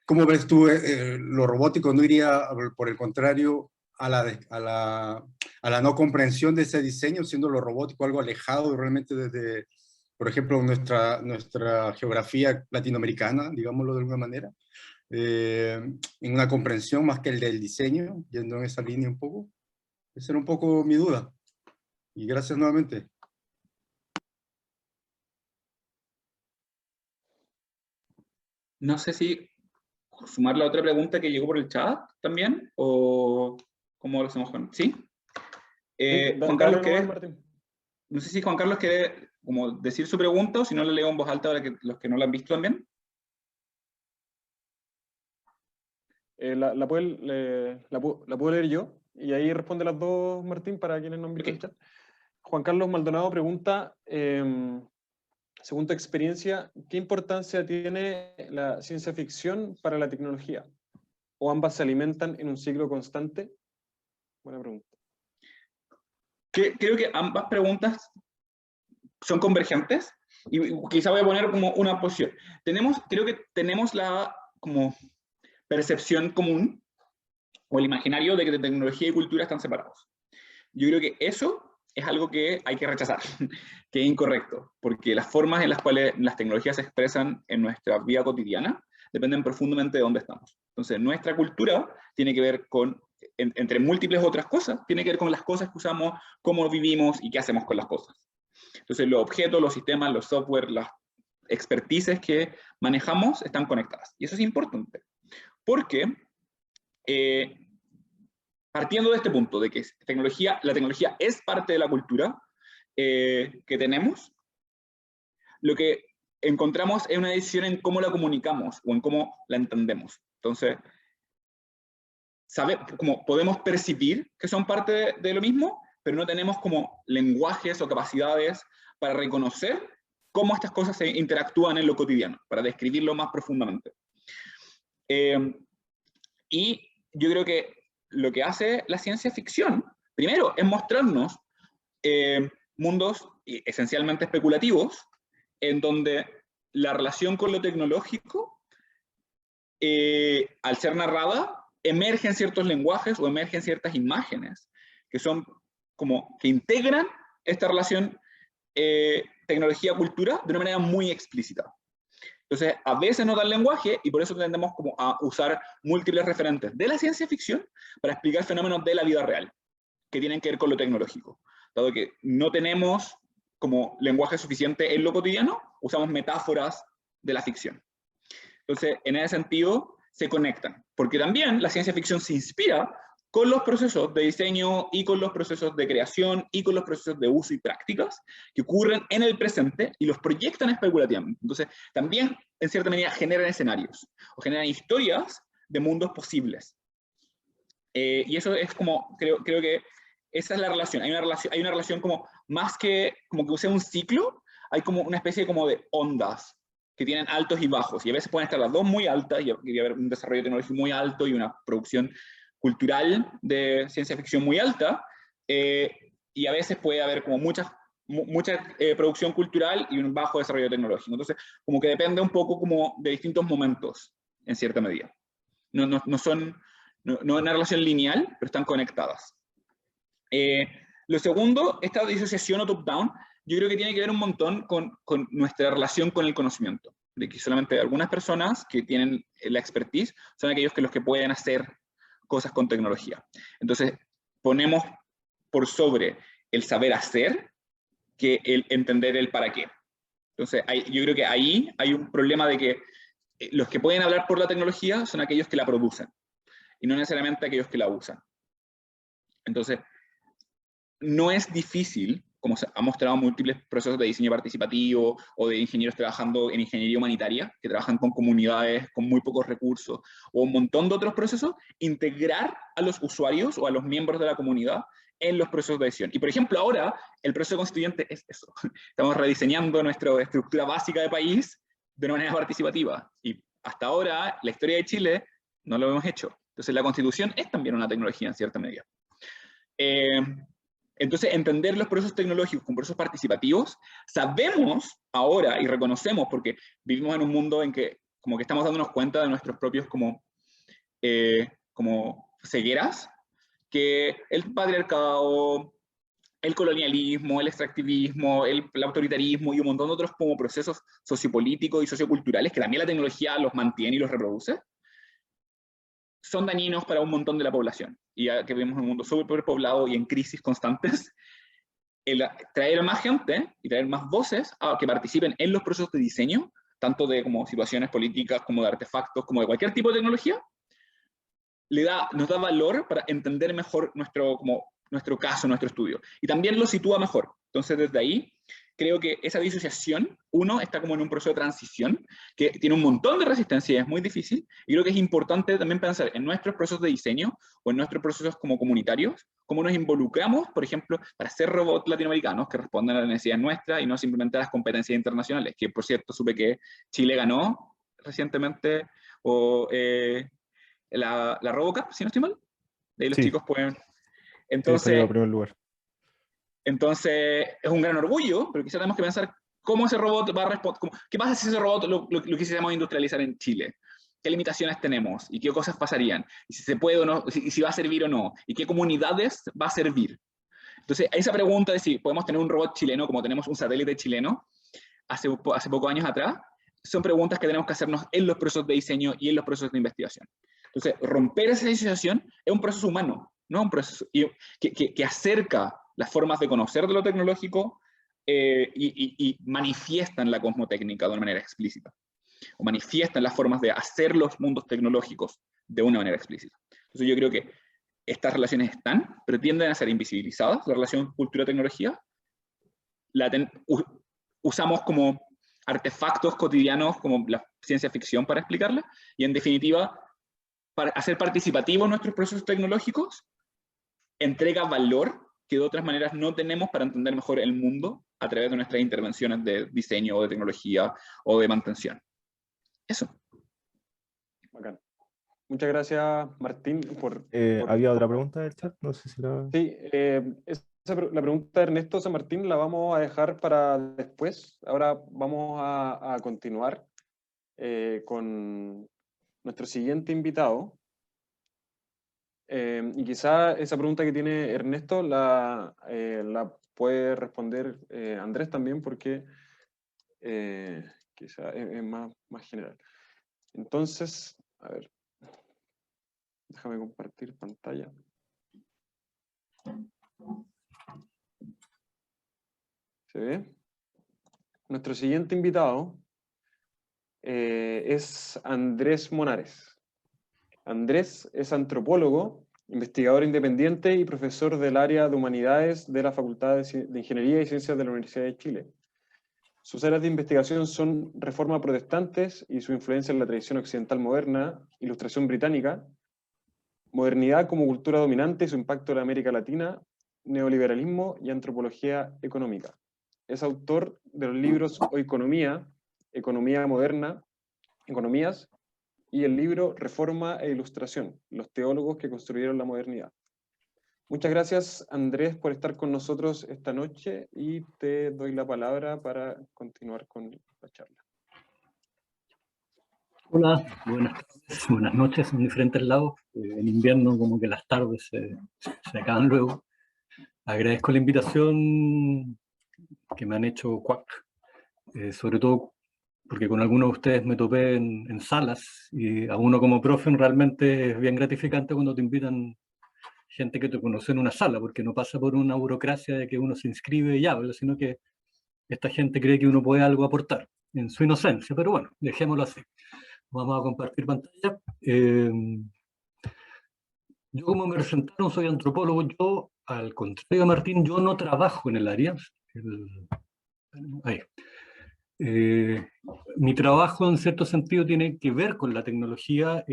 ¿Cómo ves tú lo robótico? ¿No iría, por el contrario, a la no comprensión de ese diseño, siendo lo robótico algo alejado realmente desde, por ejemplo, nuestra geografía latinoamericana, digámoslo de alguna manera, en una comprensión más que el del diseño, yendo en esa línea un poco? Esa era un poco mi duda. Y gracias nuevamente.
No sé si sumar la otra pregunta que llegó por el chat también, o cómo lo hacemos con... ¿Sí? Juan Carlos,
Dale nomás,
¿qué?
Martín.
no sé si Juan Carlos quiere como decir su pregunta, o si no la leo en voz alta para que los que no la han visto también.
La puedo leer yo, y ahí responde las dos, Martín, para quienes no han visto el chat. Juan Carlos Maldonado pregunta, según tu experiencia, ¿qué importancia tiene la ciencia ficción para la tecnología? ¿O ambas se alimentan en un ciclo constante? Buena pregunta.
Creo que ambas preguntas son convergentes, y quizá voy a poner como una posición. Creo que tenemos la como percepción común, o el imaginario de que tecnología y cultura están separados. Yo creo que eso es algo que hay que rechazar, que es incorrecto, porque las formas en las cuales las tecnologías se expresan en nuestra vida cotidiana dependen profundamente de dónde estamos. Entonces, nuestra cultura tiene que ver con, entre múltiples otras cosas, tiene que ver con las cosas que usamos, cómo vivimos y qué hacemos con las cosas. Entonces, los objetos, los sistemas, los software, las expertices que manejamos están conectadas. Y eso es importante, porque partiendo de este punto, de que la tecnología es parte de la cultura que tenemos, lo que encontramos es una decisión en cómo la comunicamos o en cómo la entendemos. Entonces, como podemos percibir que son parte de lo mismo, pero no tenemos como lenguajes o capacidades para reconocer cómo estas cosas se interactúan en lo cotidiano, para describirlo más profundamente. Y yo creo que lo que hace la ciencia ficción, primero, es mostrarnos mundos esencialmente especulativos, en donde la relación con lo tecnológico, al ser narrada, emergen ciertos lenguajes o emergen ciertas imágenes que son como que integran esta relación tecnología-cultura de una manera muy explícita. Entonces, a veces nos da el lenguaje y por eso tendemos como a usar múltiples referentes de la ciencia ficción para explicar fenómenos de la vida real que tienen que ver con lo tecnológico. Dado que no tenemos como lenguaje suficiente en lo cotidiano, usamos metáforas de la ficción. Entonces, en ese sentido, se conectan, porque también la ciencia ficción se inspira con los procesos de diseño y con los procesos de creación y con los procesos de uso y prácticas que ocurren en el presente y los proyectan especulativamente. Entonces, también, en cierta medida, generan escenarios o generan historias de mundos posibles. Y eso es como, creo que esa es la relación. Hay una relación como, más que como que sea un ciclo, hay como una especie como de ondas que tienen altos y bajos, y a veces pueden estar las dos muy altas, y haber un desarrollo tecnológico muy alto y una producción cultural de ciencia ficción muy alta, y a veces puede haber como mucha producción cultural y un bajo desarrollo tecnológico. Entonces, como que depende un poco como de distintos momentos, en cierta medida. No son una relación lineal, pero están conectadas. Lo segundo, esta disociación o top-down, yo creo que tiene que ver un montón con nuestra relación con el conocimiento. De que solamente algunas personas que tienen la expertise son aquellos que los que pueden hacer cosas con tecnología. Entonces, ponemos por sobre el saber hacer que el entender el para qué. Entonces, yo creo que ahí hay un problema de que los que pueden hablar por la tecnología son aquellos que la producen, y no necesariamente aquellos que la usan. Entonces, no es difícil, como se ha mostrado múltiples procesos de diseño participativo o de ingenieros trabajando en ingeniería humanitaria, que trabajan con comunidades con muy pocos recursos, o un montón de otros procesos, integrar a los usuarios o a los miembros de la comunidad en los procesos de decisión. Y por ejemplo, ahora el proceso constituyente es eso. Estamos rediseñando nuestra estructura básica de país de una manera participativa. Y hasta ahora, la historia de Chile, no lo hemos hecho. Entonces la Constitución es también una tecnología en cierta medida. Entonces, entender los procesos tecnológicos como procesos participativos, sabemos ahora y reconocemos, porque vivimos en un mundo en que como que estamos dándonos cuenta de nuestros propios como cegueras, que el patriarcado, el colonialismo, el extractivismo, el autoritarismo y un montón de otros como procesos sociopolíticos y socioculturales que también la tecnología los mantiene y los reproduce, son dañinos para un montón de la población. Y ya que vivimos en un mundo superpoblado y en crisis constantes, traer más gente y traer más voces a que participen en los procesos de diseño, tanto de como situaciones políticas, como de artefactos, como de cualquier tipo de tecnología, nos da valor para entender mejor nuestro caso, nuestro estudio. Y también lo sitúa mejor, Entonces, desde ahí, creo que esa disociación, uno, está como en un proceso de transición, que tiene un montón de resistencia y es muy difícil, y creo que es importante también pensar en nuestros procesos de diseño, o en nuestros procesos como comunitarios, cómo nos involucramos, por ejemplo, para hacer robots latinoamericanos que respondan a las necesidades nuestras y no simplemente a las competencias internacionales, que por cierto supe que Chile ganó recientemente, o la RoboCup, si no estoy mal, de ahí los
Sí,
chicos pueden...
sí, salió
Entonces,
en primer lugar.
entonces, es un gran orgullo, pero quizá tenemos que pensar cómo ese robot va a responder, qué pasa si ese robot lo quisiéramos industrializar en Chile, qué limitaciones tenemos y qué cosas pasarían, y si se puede o no, y si va a servir o no, y qué comunidades va a servir. Entonces, esa pregunta de si podemos tener un robot chileno como tenemos un satélite chileno hace pocos años atrás, son preguntas que tenemos que hacernos en los procesos de diseño y en los procesos de investigación. Entonces, romper esa disociación es un proceso humano, no un proceso que acerca las formas de conocer de lo tecnológico y manifiestan la cosmotécnica de una manera explícita, o manifiestan las formas de hacer los mundos tecnológicos de una manera explícita. Entonces yo creo que estas relaciones están, pero tienden a ser invisibilizadas, la relación cultura-tecnología, usamos como artefactos cotidianos como la ciencia ficción para explicarla, y en definitiva, para hacer participativos nuestros procesos tecnológicos, entrega valor que de otras maneras no tenemos para entender mejor el mundo a través de nuestras intervenciones de diseño o de tecnología o de mantención. Eso.
Bacán. Muchas gracias, Martín,
¿Había otra pregunta del chat? No sé si la...
Sí, la pregunta de Ernesto San Martín la vamos a dejar para después. Ahora vamos a continuar con nuestro siguiente invitado. Y quizá esa pregunta que tiene Ernesto la puede responder Andrés también, porque quizá es más general. Entonces, a ver, déjame compartir pantalla. ¿Se ve? Nuestro siguiente invitado es Andrés Monares. Andrés es antropólogo, investigador independiente y profesor del área de humanidades de la Facultad de Ingeniería y Ciencias de la Universidad de Chile. Sus áreas de investigación son reforma protestantes y su influencia en la tradición occidental moderna, ilustración británica, modernidad como cultura dominante y su impacto en América Latina, neoliberalismo y antropología económica. Es autor de los libros Oikonomía, Economía Moderna, Economías, y el libro Reforma e Ilustración, los teólogos que construyeron la modernidad. Muchas gracias, Andrés, por estar con nosotros esta noche, y te doy la palabra para continuar con la charla.
Hola, buenas noches en diferentes lados. En invierno como que las tardes se acaban luego. Agradezco la invitación que me han hecho CUAC, sobre todo porque con algunos de ustedes me topé en salas, y a uno como profe realmente es bien gratificante cuando te invitan gente que te conoce en una sala, porque no pasa por una burocracia de que uno se inscribe y habla, sino que esta gente cree que uno puede algo aportar, en su inocencia, pero bueno, dejémoslo así. Vamos a compartir pantalla. Yo, como me presentaron, soy antropólogo. Yo, al contrario de Martín, yo no trabajo en el área. Mi trabajo, en cierto sentido, tiene que ver con la tecnología.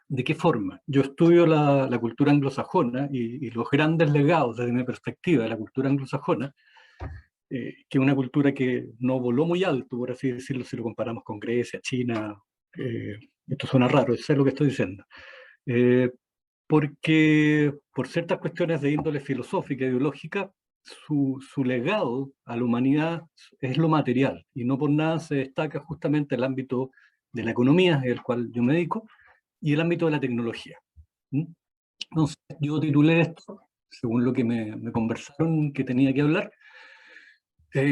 ¿De qué forma? Yo estudio la cultura anglosajona y los grandes legados, desde mi perspectiva, de la cultura anglosajona, que es una cultura que no voló muy alto, por así decirlo, si lo comparamos con Grecia, China. Esto suena raro, sé lo que estoy diciendo. Porque por ciertas cuestiones de índole filosófica e ideológica, su legado a la humanidad es lo material, y no por nada se destaca justamente el ámbito de la economía, el cual yo me dedico, y el ámbito de la tecnología. Entonces, yo titulé esto, según lo que me conversaron que tenía que hablar,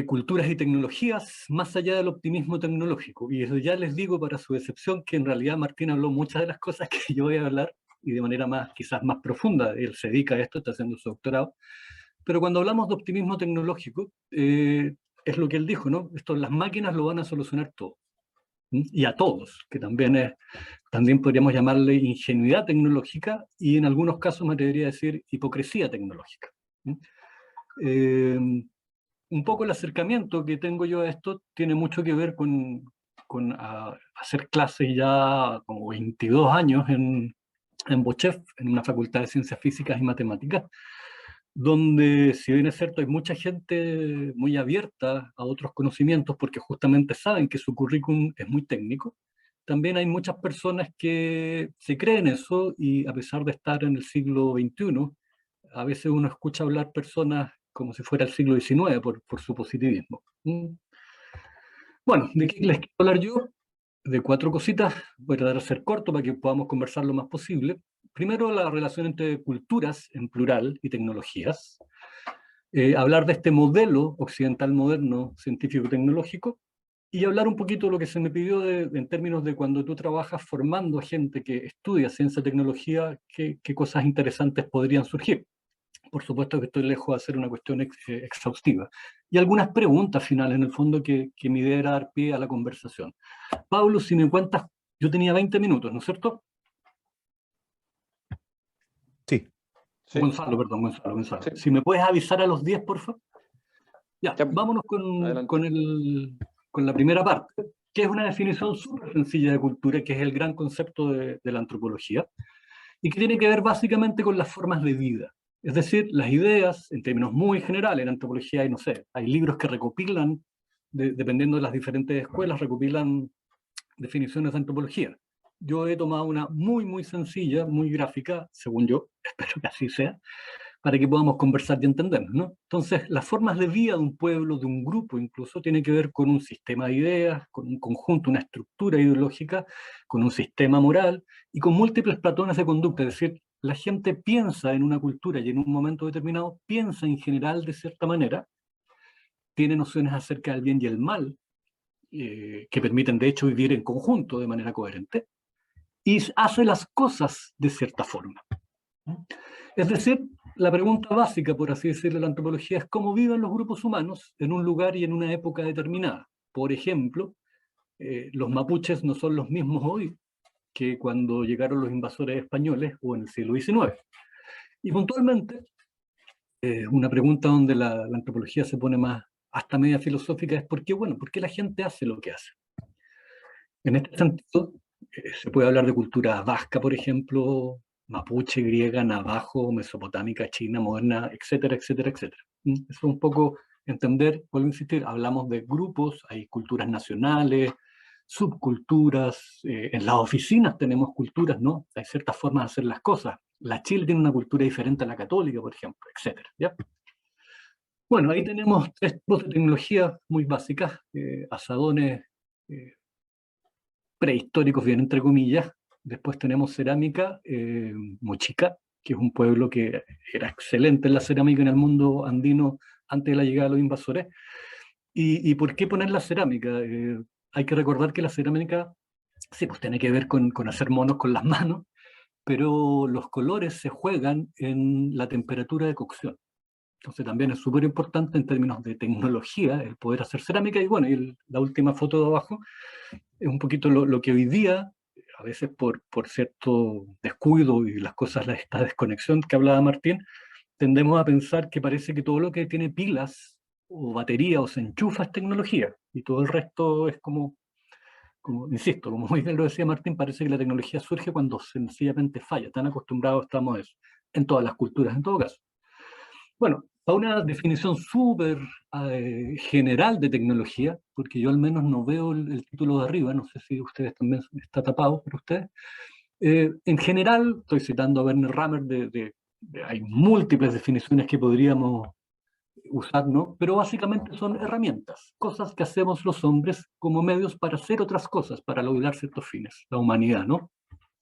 culturas y tecnologías más allá del optimismo tecnológico. Y eso ya les digo, para su decepción, que en realidad Martín habló muchas de las cosas que yo voy a hablar, y de manera quizás más profunda. Él se dedica a esto, está haciendo su doctorado. Pero cuando hablamos de optimismo tecnológico, es lo que él dijo, ¿no? Las máquinas lo van a solucionar todo. Y a todos, que también podríamos llamarle ingenuidad tecnológica, y en algunos casos me atrevería a decir hipocresía tecnológica. Un poco el acercamiento que tengo yo a esto tiene mucho que ver con hacer clases ya como 22 años en Bochef, en una facultad de Ciencias Físicas y Matemáticas, donde, si bien es cierto, hay mucha gente muy abierta a otros conocimientos porque justamente saben que su currículum es muy técnico, también hay muchas personas que se creen eso y a pesar de estar en el siglo XXI, a veces uno escucha hablar personas como si fuera el siglo XIX por su positivismo. Bueno, ¿de qué les quiero hablar yo? De 4 cositas, voy a tratar de ser corto para que podamos conversar lo más posible. Primero, la relación entre culturas, en plural, y tecnologías. Hablar de este modelo occidental moderno, científico-tecnológico, y hablar un poquito de lo que se me pidió en términos de cuando tú trabajas formando a gente que estudia ciencia y tecnología, qué cosas interesantes podrían surgir. Por supuesto que estoy lejos de hacer una cuestión exhaustiva. Y algunas preguntas finales, en el fondo, que mi idea era dar pie a la conversación. Pablo, si me cuentas, yo tenía 20 minutos, ¿no es cierto?
Sí.
Sí.
Gonzalo, perdón, Gonzalo.
Sí.
Si me puedes avisar a los 10, por favor. Ya,
Ya,
vámonos
adelante.
con la primera parte, que es una definición súper sencilla de cultura, que es el gran concepto de la antropología, y que tiene que ver básicamente con las formas de vida. Es decir, las ideas, en términos muy generales, en antropología hay, no sé, hay libros que recopilan, dependiendo de las diferentes escuelas, recopilan definiciones de antropología. Yo he tomado una muy sencilla, muy gráfica, según yo, espero que así sea, para que podamos conversar y entendernos, ¿no? Entonces, las formas de vida de un pueblo, de un grupo incluso, tienen que ver con un sistema de ideas, con un conjunto, una estructura ideológica, con un sistema moral y con múltiples patrones de conducta. Es decir, la gente piensa en una cultura y en un momento determinado piensa en general de cierta manera, tiene nociones acerca del bien y el mal, que permiten de hecho vivir en conjunto de manera coherente, y hace las cosas de cierta forma. Es decir, la pregunta básica, por así decirlo, de la antropología es cómo viven los grupos humanos en un lugar y en una época determinada. Por ejemplo, los mapuches no son los mismos hoy que cuando llegaron los invasores españoles o en el siglo XIX. Y puntualmente, una pregunta donde la antropología se pone más hasta media filosófica es ¿por qué la gente hace lo que hace? En este sentido, se puede hablar de cultura vasca, por ejemplo, mapuche, griega, navajo, mesopotámica, china, moderna, etcétera. Eso es un poco entender, vuelvo a insistir, hablamos de grupos, hay culturas nacionales, subculturas, en las oficinas tenemos culturas, ¿no? Hay ciertas formas de hacer las cosas. La Chile tiene una cultura diferente a la católica, por ejemplo, etcétera, ¿ya? Bueno, ahí tenemos 3 tipos de tecnologías muy básicas, asadones, prehistóricos, bien entre comillas. Después tenemos cerámica, Mochica, que es un pueblo que era excelente en la cerámica en el mundo andino antes de la llegada de los invasores. ¿Y por qué poner la cerámica? Hay que recordar que la cerámica, sí, pues tiene que ver con hacer monos con las manos, pero los colores se juegan en la temperatura de cocción. Entonces también es súper importante en términos de tecnología el poder hacer cerámica. Y bueno, la última foto de abajo es un poquito lo que hoy día, a veces por cierto descuido y las cosas, esta desconexión que hablaba Martín, tendemos a pensar que parece que todo lo que tiene pilas o batería o se enchufa es tecnología y todo el resto es como insisto, como muy bien lo decía Martín, parece que la tecnología surge cuando sencillamente falla. Tan acostumbrados estamos a eso, en todas las culturas, en todo caso. Bueno, para una definición súper general de tecnología, porque yo al menos no veo el título de arriba, no sé si ustedes también está tapado por ustedes. En general, estoy citando a Werner Rammer, hay múltiples definiciones que podríamos usar, ¿no? Pero básicamente son herramientas, cosas que hacemos los hombres como medios para hacer otras cosas, para lograr ciertos fines, la humanidad, ¿no?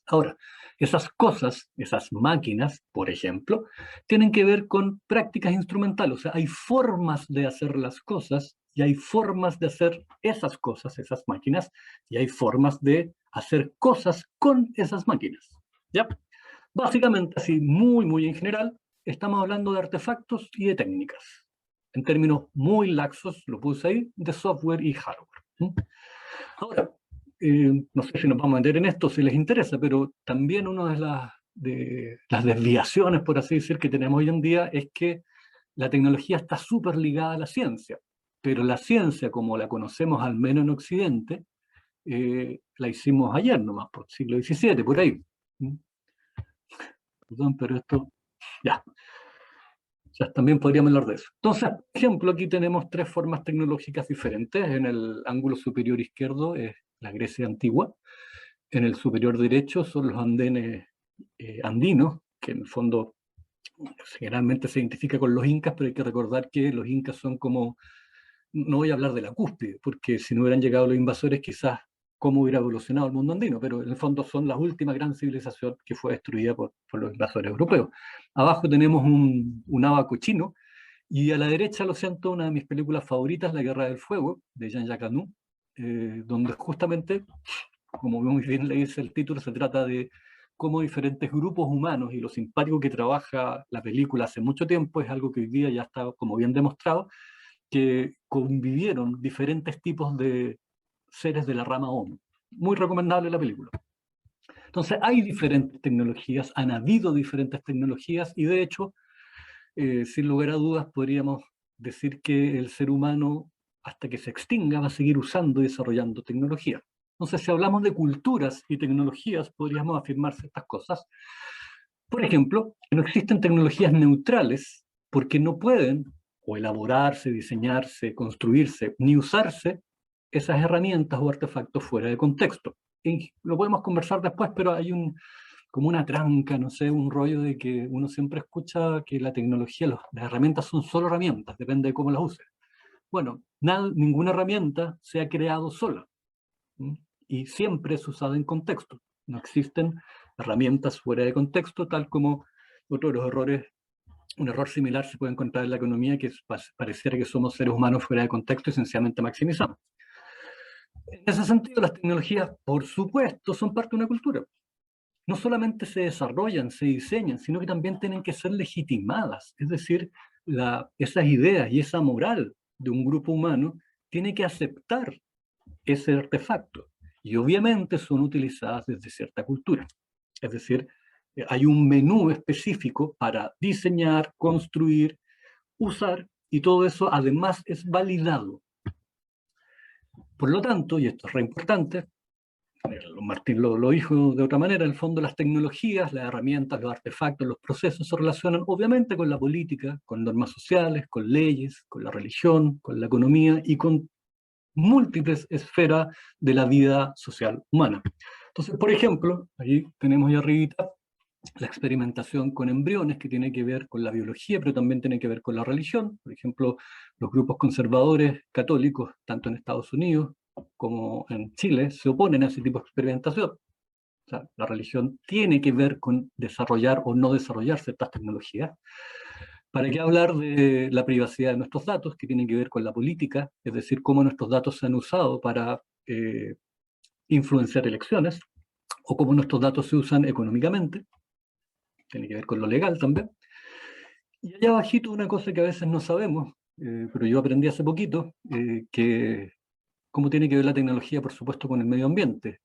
Ahora, esas cosas, esas máquinas, por ejemplo, tienen que ver con prácticas instrumentales, o sea, hay formas de hacer las cosas y hay formas de hacer esas cosas, esas máquinas, y hay formas de hacer cosas con esas máquinas, ¿ya? Básicamente, así muy en general, estamos hablando de artefactos y de técnicas. En términos muy laxos, lo puse ahí, de software y hardware. Ahora, no sé si nos vamos a meter en esto, si les interesa, pero también una de las desviaciones, por así decir, que tenemos hoy en día es que la tecnología está súper ligada a la ciencia, pero la ciencia, como la conocemos al menos en Occidente, la hicimos ayer nomás, por el siglo XVII, por ahí. Perdón, pero esto, ya. O sea, también podríamos hablar de eso. Entonces, por ejemplo, aquí tenemos tres formas tecnológicas diferentes. En el ángulo superior izquierdo es la Grecia antigua. En el superior derecho son los andenes andinos, que en el fondo generalmente se identifica con los incas, pero hay que recordar que los incas son como, no voy a hablar de la cúspide, porque si no hubieran llegado los invasores, quizás cómo hubiera evolucionado el mundo andino, pero en el fondo son la última gran civilización que fue destruida por los invasores europeos. Abajo tenemos un ábaco chino, y a la derecha, lo siento, una de mis películas favoritas, La Guerra del Fuego, de Jean-Jacques Anou, donde justamente, como muy bien le dice el título, se trata de cómo diferentes grupos humanos, y lo simpático que trabaja la película hace mucho tiempo, es algo que hoy día ya está como bien demostrado, que convivieron diferentes tipos de seres de la rama Homo. Muy recomendable la película. Entonces hay diferentes tecnologías, han habido diferentes tecnologías, y de hecho, sin lugar a dudas, podríamos decir que el ser humano, hasta que se extinga, va a seguir usando y desarrollando tecnología. Entonces, si hablamos de culturas y tecnologías, podríamos afirmar ciertas cosas. Por ejemplo, no existen tecnologías neutrales porque no pueden o elaborarse, diseñarse, construirse, ni usarse esas herramientas o artefactos fuera de contexto. Y lo podemos conversar después, pero hay como una tranca, no sé, un rollo de que uno siempre escucha que la tecnología, las herramientas son solo herramientas, depende de cómo las uses. Bueno, ninguna herramienta se ha creado sola, y siempre es usada en contexto. No existen herramientas fuera de contexto, tal como otro de los errores, un error similar se puede encontrar en la economía, que pareciera que somos seres humanos fuera de contexto y sencillamente maximizamos. En ese sentido, las tecnologías, por supuesto, son parte de una cultura. No solamente se desarrollan, se diseñan, sino que también tienen que ser legitimadas. Es decir, esas ideas y esa moral de un grupo humano tiene que aceptar ese artefacto. Y obviamente son utilizadas desde cierta cultura. Es decir, hay un menú específico para diseñar, construir, usar, y todo eso además es validado. Por lo tanto, y esto es re importante, Martín lo dijo de otra manera, en el fondo las tecnologías, las herramientas, los artefactos, los procesos se relacionan obviamente con la política, con normas sociales, con leyes, con la religión, con la economía y con múltiples esferas de la vida social humana. Entonces, por ejemplo, ahí tenemos ahí arribita la experimentación con embriones, que tiene que ver con la biología, pero también tiene que ver con la religión. Por ejemplo, los grupos conservadores católicos, tanto en Estados Unidos como en Chile, se oponen a ese tipo de experimentación. O sea, la religión tiene que ver con desarrollar o no desarrollar ciertas tecnologías. ¿Para qué hablar de la privacidad de nuestros datos, que tiene que ver con la política, es decir, cómo nuestros datos se han usado para influenciar elecciones, o cómo nuestros datos se usan económicamente, tiene que ver con lo legal también. Y allá abajito una cosa que a veces no sabemos, pero yo aprendí hace poquito, que cómo tiene que ver la tecnología, por supuesto, con el medio ambiente.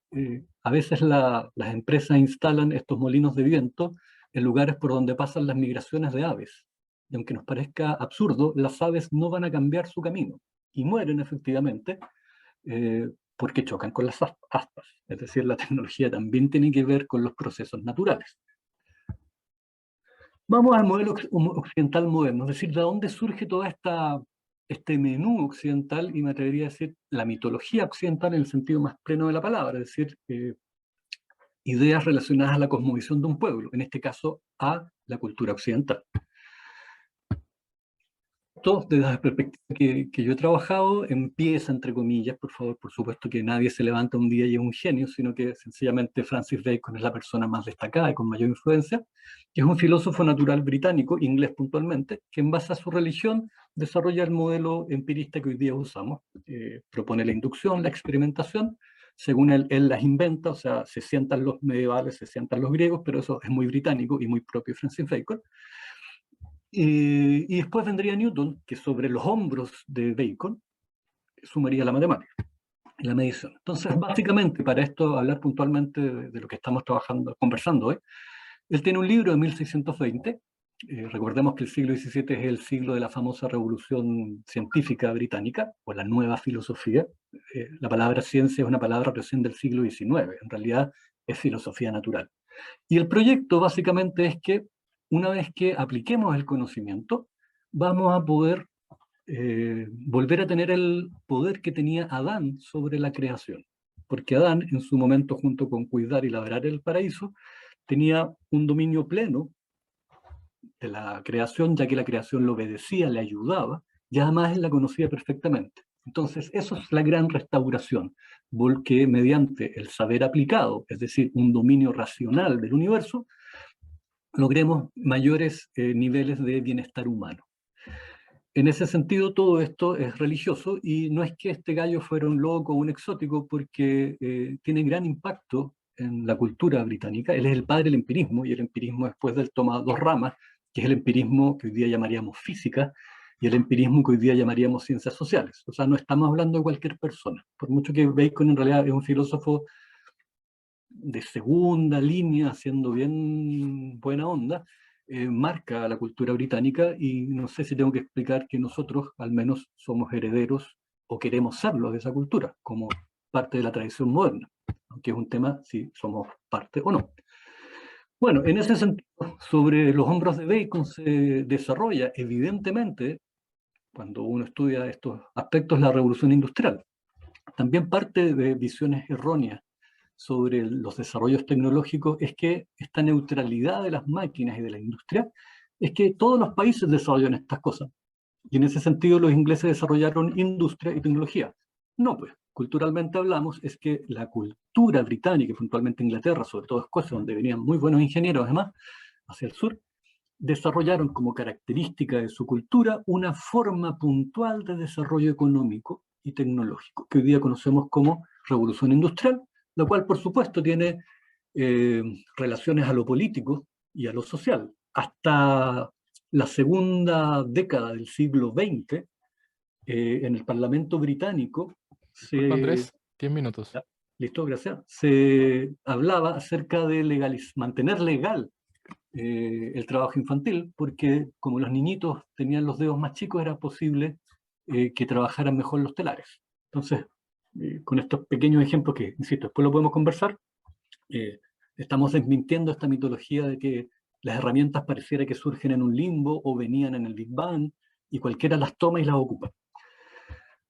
A veces las empresas instalan estos molinos de viento en lugares por donde pasan las migraciones de aves. Y aunque nos parezca absurdo, las aves no van a cambiar su camino y mueren efectivamente porque chocan con las aspas. Es decir, la tecnología también tiene que ver con los procesos naturales. Vamos al modelo occidental moderno, es decir, de dónde surge toda este menú occidental, y me atrevería a decir la mitología occidental en el sentido más pleno de la palabra, es decir, ideas relacionadas a la cosmovisión de un pueblo, en este caso a la cultura occidental. Todo desde la perspectiva que yo he trabajado, empieza entre comillas, por favor, por supuesto que nadie se levanta un día y es un genio, sino que sencillamente Francis Bacon es la persona más destacada y con mayor influencia, que es un filósofo natural británico, inglés puntualmente, que en base a su religión desarrolla el modelo empirista que hoy día usamos, propone la inducción, la experimentación, según él las inventa, o sea, se sientan los medievales, se sientan los griegos, pero eso es muy británico y muy propio de Francis Bacon. Y después vendría Newton, que sobre los hombros de Bacon sumaría la matemática, la medición. Entonces, básicamente, para esto, hablar puntualmente de lo que estamos conversando hoy, él tiene un libro de 1620, Recordemos que el siglo XVII es el siglo de la famosa revolución científica británica, o la nueva filosofía. La palabra ciencia es una palabra recién del siglo XIX, en realidad es filosofía natural. Y el proyecto básicamente es que una vez que apliquemos el conocimiento, vamos a poder volver a tener el poder que tenía Adán sobre la creación. Porque Adán, en su momento, junto con cuidar y labrar el paraíso, tenía un dominio pleno de la creación, ya que la creación lo obedecía, le ayudaba, y además él la conocía perfectamente. Entonces, eso es la gran restauración, porque mediante el saber aplicado, es decir, un dominio racional del universo, logremos mayores niveles de bienestar humano. En ese sentido, todo esto es religioso, y no es que este gallo fuera un loco o un exótico, porque tiene gran impacto en la cultura británica. Él es el padre del empirismo, y el empirismo después de él toma dos ramas, que es el empirismo que hoy día llamaríamos física, y el empirismo que hoy día llamaríamos ciencias sociales. O sea, no estamos hablando de cualquier persona. Por mucho que Bacon en realidad es un filósofo de segunda línea, haciendo bien buena onda, marca la cultura británica, y no sé si tengo que explicar que nosotros al menos somos herederos o queremos serlo de esa cultura, como parte de la tradición moderna, aunque es un tema si somos parte o no. Bueno, en ese sentido, sobre los hombros de Bacon se desarrolla evidentemente, cuando uno estudia estos aspectos, la revolución industrial. También parte de visiones erróneas sobre los desarrollos tecnológicos es que esta neutralidad de las máquinas y de la industria es que todos los países desarrollan estas cosas. Y en ese sentido los ingleses desarrollaron industria y tecnología. No, pues, culturalmente hablamos, es que la cultura británica, puntualmente Inglaterra, sobre todo Escocia, donde venían muy buenos ingenieros además, hacia el sur, desarrollaron como característica de su cultura una forma puntual de desarrollo económico y tecnológico, que hoy día conocemos como revolución industrial, la cual por supuesto tiene relaciones a lo político y a lo social. Hasta la segunda década del siglo XX, en el Parlamento británico
Disculpa, Andrés, 10 minutos.
Ya, listo, gracias. Se hablaba acerca de mantener legal el trabajo infantil, porque como los niñitos tenían los dedos más chicos, era posible que trabajaran mejor los telares. Entonces, con estos pequeños ejemplos que, insisto, después lo podemos conversar, estamos desmintiendo esta mitología de que las herramientas pareciera que surgen en un limbo o venían en el Big Bang y cualquiera las toma y las ocupa.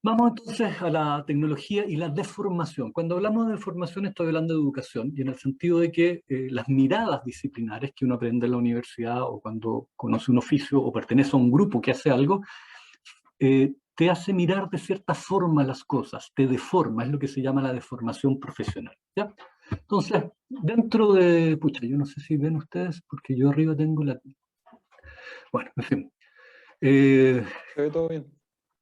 Vamos entonces a la tecnología y la deformación. Cuando hablamos de deformación estoy hablando de educación, y en el sentido de que las miradas disciplinares que uno aprende en la universidad o cuando conoce un oficio o pertenece a un grupo que hace algo, te hace mirar de cierta forma las cosas, te deforma, es lo que se llama la deformación profesional, ¿ya? Entonces, dentro de... Pucha, yo no sé si ven ustedes, porque yo arriba tengo la... Bueno, en fin.
¿Se ve todo bien?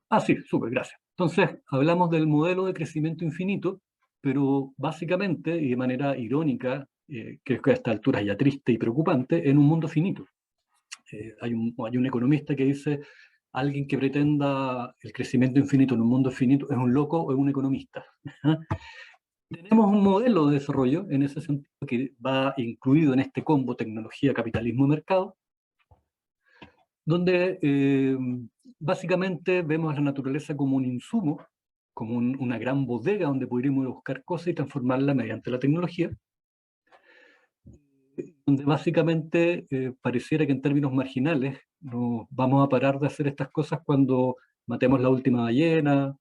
Ah, sí, súper, gracias. Entonces, hablamos del modelo de crecimiento infinito, pero básicamente, y de manera irónica, que a esta altura es ya triste y preocupante, en un mundo finito. Hay un economista que dice, alguien que pretenda el crecimiento infinito en un mundo finito es un loco o es un economista. Tenemos un modelo de desarrollo en ese sentido que va incluido en este combo tecnología, capitalismo y mercado, donde básicamente vemos a la naturaleza como un insumo, como una gran bodega donde podríamos ir a buscar cosas y transformarla mediante la tecnología, donde básicamente pareciera que en términos marginales nos vamos a parar de hacer estas cosas cuando matemos la última ballena,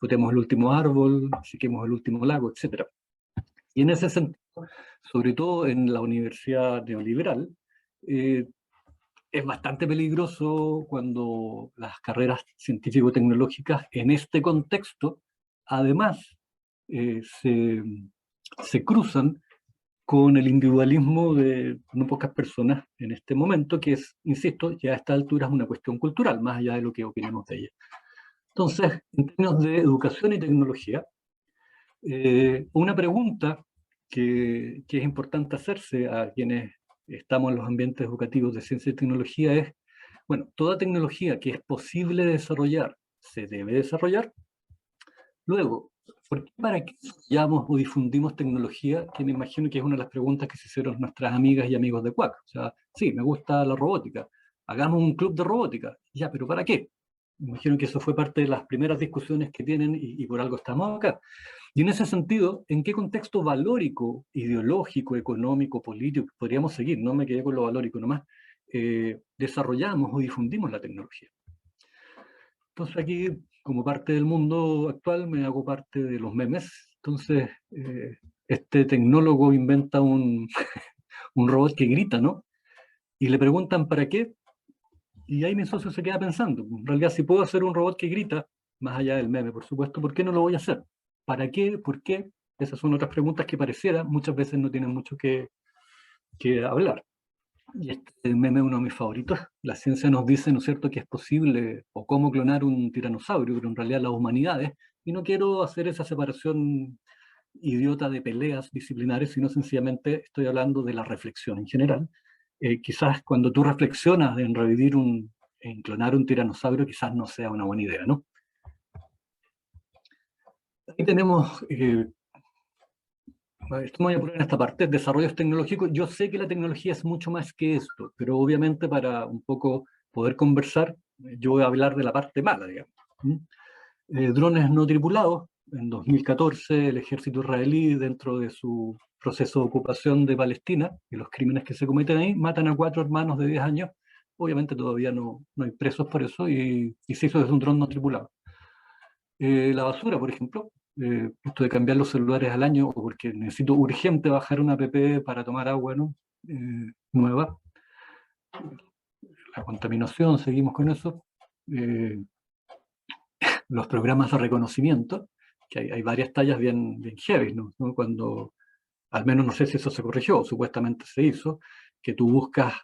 botemos el último árbol, sequemos el último lago, etc. Y en ese sentido, sobre todo en la universidad neoliberal, es bastante peligroso cuando las carreras científico-tecnológicas en este contexto, además, se cruzan con el individualismo de no pocas personas en este momento, que es, insisto, ya a esta altura es una cuestión cultural, más allá de lo que opinemos de ella. Entonces, en términos de educación y tecnología, una pregunta que es importante hacerse a quienes estamos en los ambientes educativos de ciencia y tecnología es, bueno, toda tecnología que es posible desarrollar, ¿se debe desarrollar? Luego, ¿para qué desarrollamos o difundimos tecnología? Que me imagino que es una de las preguntas que se hicieron nuestras amigas y amigos de CUAC. O sea, Sí, me gusta la robótica. Hagamos un club de robótica. Ya, pero ¿para qué? Me imagino que eso fue parte de las primeras discusiones que tienen y por algo estamos acá. Y en ese sentido, ¿en qué contexto valórico, ideológico, económico, político podríamos seguir? No me quedé con lo valórico nomás. Desarrollamos o difundimos la tecnología. Entonces aquí, como parte del mundo actual, me hago parte de los memes. Entonces, este tecnólogo inventa un robot que grita, ¿no? Y le preguntan ¿para qué? Y ahí mi socio se queda pensando, en realidad si puedo hacer un robot que grita, más allá del meme, por supuesto, ¿por qué no lo voy a hacer? ¿Para qué? ¿Por qué? Esas son otras preguntas que pareciera, muchas veces no tienen mucho que hablar. Y este meme es uno de mis favoritos. La ciencia nos dice, ¿no es cierto?, que es posible o cómo clonar un tiranosaurio, pero en realidad las humanidades, y no quiero hacer esa separación idiota de peleas disciplinares, sino sencillamente estoy hablando de la reflexión en general. Quizás cuando tú reflexionas en revivir en clonar un tiranosaurio, quizás no sea una buena idea, ¿no? Aquí tenemos, esto me voy a poner en esta parte, desarrollos tecnológicos. Yo sé que la tecnología es mucho más que esto, pero obviamente para un poco poder conversar, yo voy a hablar de la parte mala, digamos. Drones no tripulados. En 2014 el ejército israelí, dentro de su proceso de ocupación de Palestina y los crímenes que se cometen ahí, matan a 4 hermanos de 10 años. Obviamente todavía no hay presos por eso y se hizo desde un dron no tripulado. La basura, por ejemplo, esto de cambiar los celulares al año, o porque necesito urgente bajar una app para tomar agua, ¿no? Nueva. La contaminación, seguimos con eso. Los programas de reconocimiento, que hay varias tallas bien heavy, ¿no? Cuando, al menos no sé si eso se corrigió, supuestamente se hizo, que tú buscas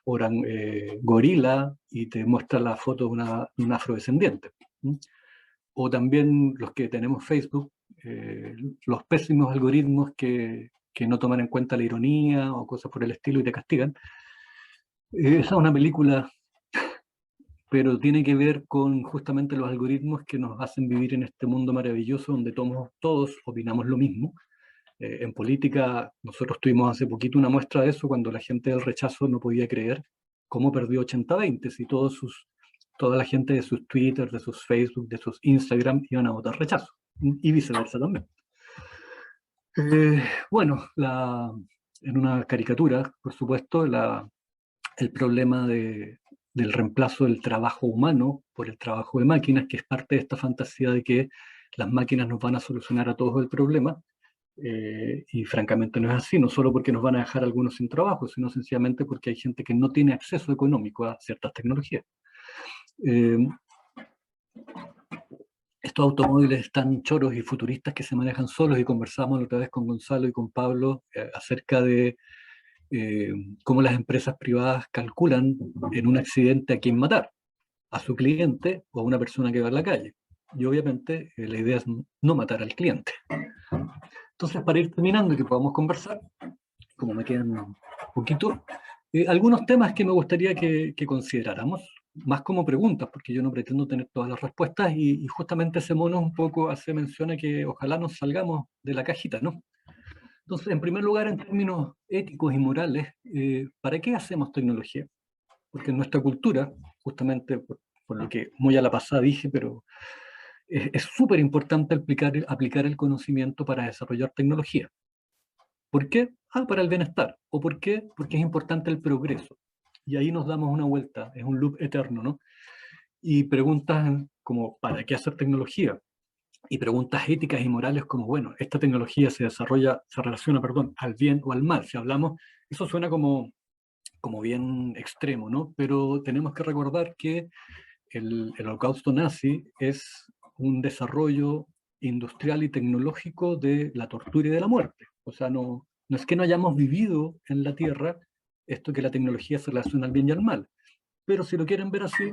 gorila y te muestra la foto de un afrodescendiente. ¿Sí? O también los que tenemos Facebook, los pésimos algoritmos que no toman en cuenta la ironía o cosas por el estilo y te castigan. Esa es una película, pero tiene que ver con justamente los algoritmos que nos hacen vivir en este mundo maravilloso donde todos opinamos lo mismo. En política, nosotros tuvimos hace poquito una muestra de eso cuando la gente del rechazo no podía creer cómo perdió 80-20 si toda la gente de sus Twitter, de sus Facebook, de sus Instagram iban a votar rechazo, y viceversa también. Bueno, en una caricatura, por supuesto, el problema del reemplazo del trabajo humano por el trabajo de máquinas, que es parte de esta fantasía de que las máquinas nos van a solucionar a todos el problema, y francamente no es así, no solo porque nos van a dejar algunos sin trabajo, sino sencillamente porque hay gente que no tiene acceso económico a ciertas tecnologías. Estos automóviles están choros y futuristas que se manejan solos, y conversamos la otra vez con Gonzalo y con Pablo acerca de cómo las empresas privadas calculan en un accidente a quién matar, a su cliente o a una persona que va en la calle. Y obviamente la idea es no matar al cliente. Entonces, para ir terminando y que podamos conversar, como me quedan un poquito, algunos temas que me gustaría que consideráramos, más como preguntas, porque yo no pretendo tener todas las respuestas, y justamente ese mono un poco hace mención a que ojalá nos salgamos de la cajita, ¿no? Entonces, en primer lugar, en términos éticos y morales, ¿para qué hacemos tecnología? Porque en nuestra cultura, justamente por lo que muy a la pasada dije, pero es súper importante aplicar el conocimiento para desarrollar tecnología. ¿Por qué? Para el bienestar. ¿O por qué? Porque es importante el progreso. Y ahí nos damos una vuelta, es un loop eterno, ¿no? Y preguntas como, ¿para qué hacer tecnología? Y preguntas éticas y morales como, bueno, esta tecnología se relaciona, al bien o al mal. Si hablamos, eso suena como bien extremo, ¿no? Pero tenemos que recordar que el holocausto nazi es un desarrollo industrial y tecnológico de la tortura y de la muerte. O sea, no es que no hayamos vivido en la Tierra esto que la tecnología se relaciona al bien y al mal. Pero si lo quieren ver así,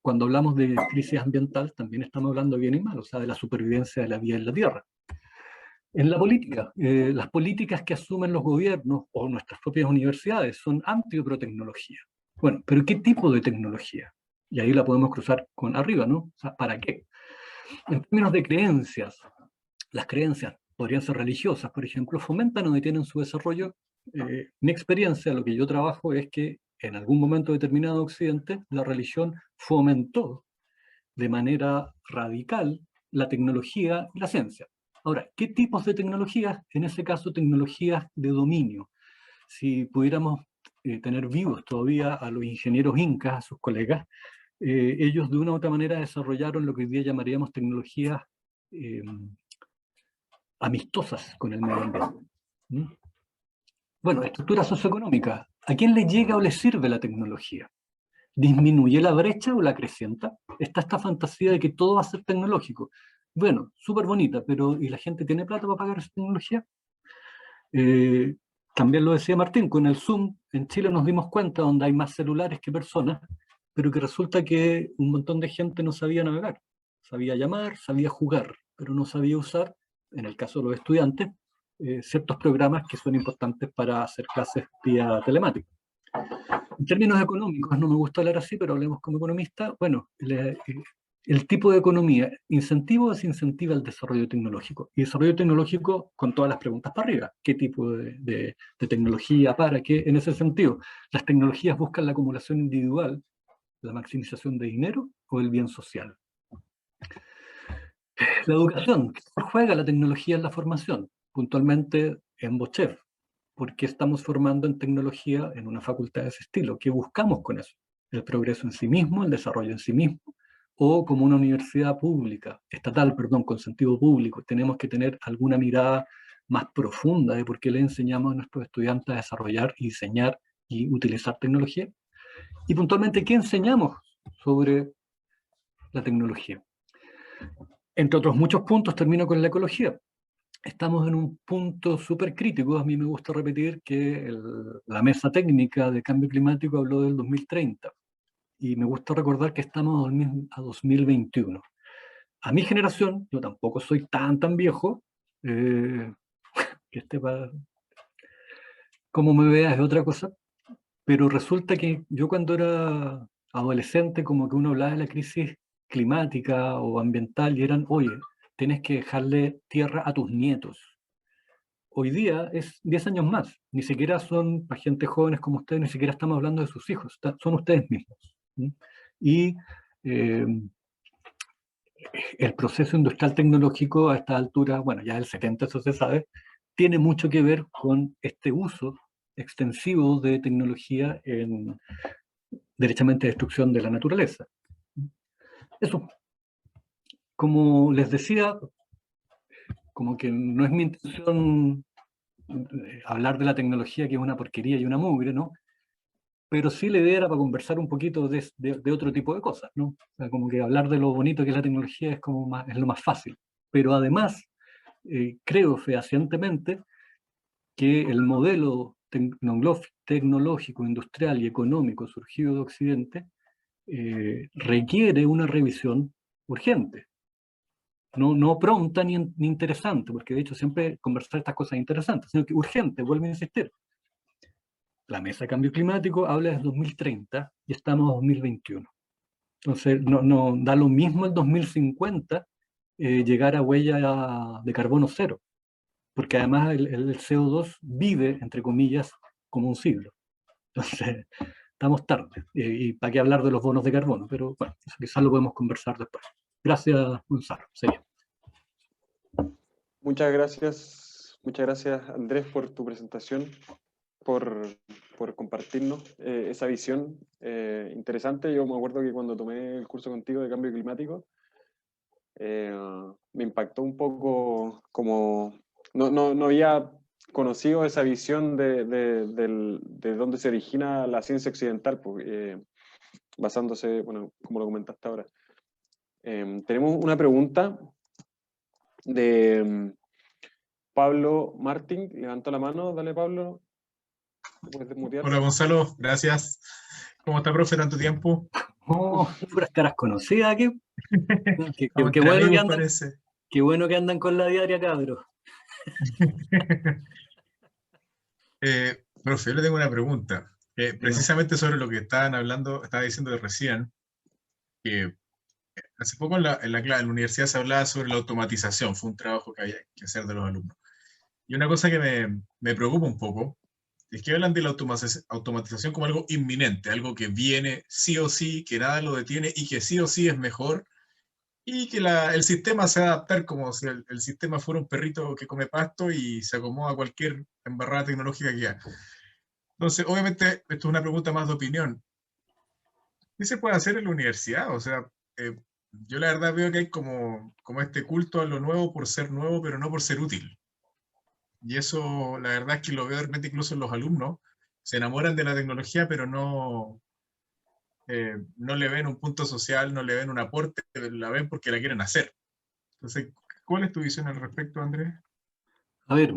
cuando hablamos de crisis ambiental, también estamos hablando de bien y mal, o sea, de la supervivencia de la vida en la Tierra. En la política, las políticas que asumen los gobiernos o nuestras propias universidades son anti o pro tecnología. Bueno, pero ¿qué tipo de tecnología? Y ahí la podemos cruzar con arriba, ¿no? O sea, ¿para qué? En términos de creencias, las creencias podrían ser religiosas, por ejemplo, fomentan o detienen su desarrollo. mi experiencia, lo que yo trabajo es que en algún momento determinado de Occidente, la religión fomentó de manera radical la tecnología y la ciencia. Ahora, ¿qué tipos de tecnologías? En ese caso, tecnologías de dominio. Si pudiéramos tener vivos todavía a los ingenieros incas, a sus colegas, ellos de una u otra manera desarrollaron lo que hoy día llamaríamos tecnologías amistosas con el medio ambiente. ¿Mm? Bueno, estructura socioeconómica. ¿A quién le llega o le sirve la tecnología? ¿Disminuye la brecha o la acrecienta? Está esta fantasía de que todo va a ser tecnológico. Bueno, súper bonita, pero ¿y la gente tiene plata para pagar esa tecnología? También lo decía Martín, con el Zoom en Chile nos dimos cuenta donde hay más celulares que personas, pero que resulta que un montón de gente no sabía navegar. Sabía llamar, sabía jugar, pero no sabía usar, en el caso de los estudiantes, ciertos programas que son importantes para hacer clases vía telemática. En términos económicos, no me gusta hablar así, pero hablemos como economista. Bueno, el tipo de economía, ¿incentivo o desincentiva el desarrollo tecnológico? Y desarrollo tecnológico con todas las preguntas para arriba. ¿Qué tipo de tecnología? ¿Para qué? En ese sentido, ¿las tecnologías buscan la acumulación individual, la maximización de dinero o el bien social? La educación, ¿qué rol juega la tecnología en la formación? Puntualmente en Bochev. ¿Por qué estamos formando en tecnología en una facultad de ese estilo? ¿Qué buscamos con eso? ¿El progreso en sí mismo, el desarrollo en sí mismo? ¿O como una universidad pública, estatal, perdón, con sentido público, tenemos que tener alguna mirada más profunda de por qué le enseñamos a nuestros estudiantes a desarrollar y diseñar y utilizar tecnología? Y puntualmente, ¿qué enseñamos sobre la tecnología? Entre otros muchos puntos, termino con la ecología. Estamos en un punto súper crítico. A mí me gusta repetir que la mesa técnica de cambio climático habló del 2030. Y me gusta recordar que estamos a 2021. A mi generación, yo tampoco soy tan viejo, que como me veas es otra cosa, pero resulta que yo cuando era adolescente, como que uno hablaba de la crisis climática o ambiental y eran, oye, tienes que dejarle tierra a tus nietos. Hoy día es 10 años más, ni siquiera son para gente jóvenes como ustedes, ni siquiera estamos hablando de sus hijos, son ustedes mismos. ¿Sí? Y el proceso industrial tecnológico a esta altura, bueno, ya del 70 eso se sabe, tiene mucho que ver con este uso extensivo de tecnología en derechamente destrucción de la naturaleza. Eso, como les decía, como que no es mi intención hablar de la tecnología que es una porquería y una mugre, ¿no? Pero sí la idea era para conversar un poquito de otro tipo de cosas, ¿no? O sea, como que hablar de lo bonito que es la tecnología es, es lo más fácil. Pero además, creo fehacientemente que el modelo tecnológico, industrial y económico surgido de Occidente requiere una revisión urgente. No pronta ni interesante, porque de hecho siempre conversar estas cosas interesantes, sino que urgente, vuelvo a insistir. La mesa de cambio climático habla de 2030 y estamos en 2021. Entonces, no da lo mismo el 2050 llegar a huella de carbono cero, porque además el CO2 vive, entre comillas, como un siglo. Entonces, estamos tarde. Y para qué hablar de los bonos de carbono, pero bueno, eso quizás lo podemos conversar después. Gracias, Gonzalo. Sí.
Muchas gracias Andrés por tu presentación, por compartirnos esa visión interesante. Yo me acuerdo que cuando tomé el curso contigo de cambio climático, me impactó un poco como no había conocido esa visión de dónde se origina la ciencia occidental, pues, basándose, bueno, como lo comentaste ahora. Tenemos una pregunta de Pablo Martín, levantó la mano, dale Pablo. ¿Puedes desmutear?
Hola Gonzalo, gracias. ¿Cómo está, profe? ¿Tanto tiempo?
Oh, puras caras conocidas aquí. Qué
Entre
bueno
amigos,
que andan,
parece.
qué bueno que andan con la diaria, cabros.
Profe, yo le tengo una pregunta. Precisamente sobre lo que estaba diciendo recién, que hace poco en la universidad se hablaba sobre la automatización, fue un trabajo que había que hacer de los alumnos. Y una cosa que me preocupa un poco es que hablan de la automatización como algo inminente, algo que viene sí o sí, que nada lo detiene y que sí o sí es mejor, y que el sistema se va a adaptar como si el sistema fuera un perrito que come pasto y se acomoda a cualquier embarrada tecnológica que haya. Entonces, obviamente, esto es una pregunta más de opinión. ¿Qué se puede hacer en la universidad? O sea, yo la verdad veo que hay como este culto a lo nuevo por ser nuevo, pero no por ser útil. Y eso, la verdad es que lo veo de repente incluso en los alumnos. Se enamoran de la tecnología, pero no le ven un punto social, no le ven un aporte, la ven porque la quieren hacer. Entonces, ¿cuál es tu visión al respecto, Andrés?
A ver,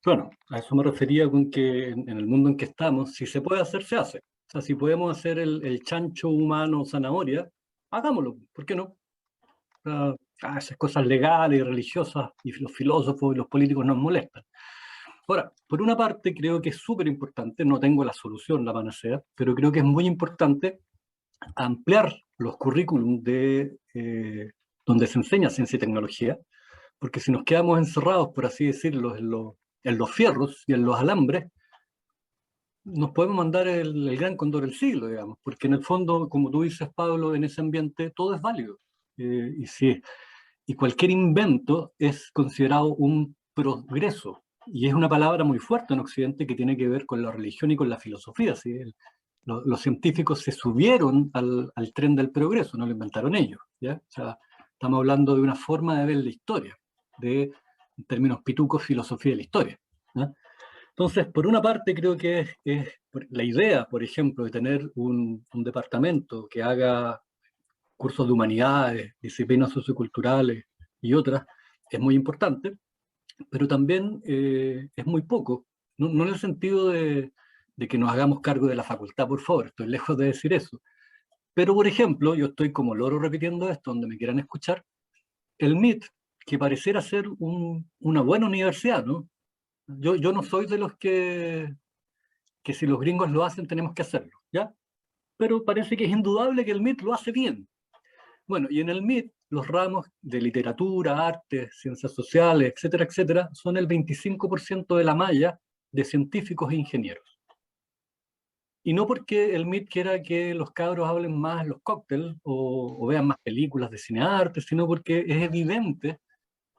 bueno, a eso me refería con que en el mundo en que estamos, si se puede hacer, se hace. O sea, si podemos hacer el chancho humano zanahoria, hagámoslo, ¿por qué no? O sea, esas cosas legales y religiosas y los filósofos y los políticos nos molestan. Ahora, por una parte, creo que es súper importante, no tengo la solución, la panacea, pero creo que es muy importante ampliar los currículums de donde se enseña ciencia y tecnología, porque si nos quedamos encerrados, por así decirlo, en los fierros y en los alambres, nos podemos mandar el gran condor del siglo, digamos, porque en el fondo, como tú dices, Pablo, en ese ambiente todo es válido. Y cualquier invento es considerado un progreso, y es una palabra muy fuerte en Occidente que tiene que ver con la religión y con la filosofía. ¿Sí? Los científicos se subieron al tren del progreso, no lo inventaron ellos. ¿Ya? O sea, estamos hablando de una forma de ver la historia, en términos pitucos, filosofía de la historia. ¿Ya? Entonces, por una parte, creo que es la idea, por ejemplo, de tener un departamento que haga cursos de humanidades, disciplinas socioculturales y otras, es muy importante, pero también es muy poco, no en el sentido de que nos hagamos cargo de la facultad, por favor, estoy lejos de decir eso. Pero, por ejemplo, yo estoy como loro repitiendo esto, donde me quieran escuchar, el MIT, que pareciera ser una buena universidad, ¿no? Yo no soy de los que si los gringos lo hacen tenemos que hacerlo, ¿ya? Pero parece que es indudable que el MIT lo hace bien. Bueno, y en el MIT los ramos de literatura, arte, ciencias sociales, etcétera, etcétera, son el 25% de la malla de científicos e ingenieros. Y no porque el MIT quiera que los cabros hablen más en los cócteles o vean más películas de cinearte, sino porque es evidente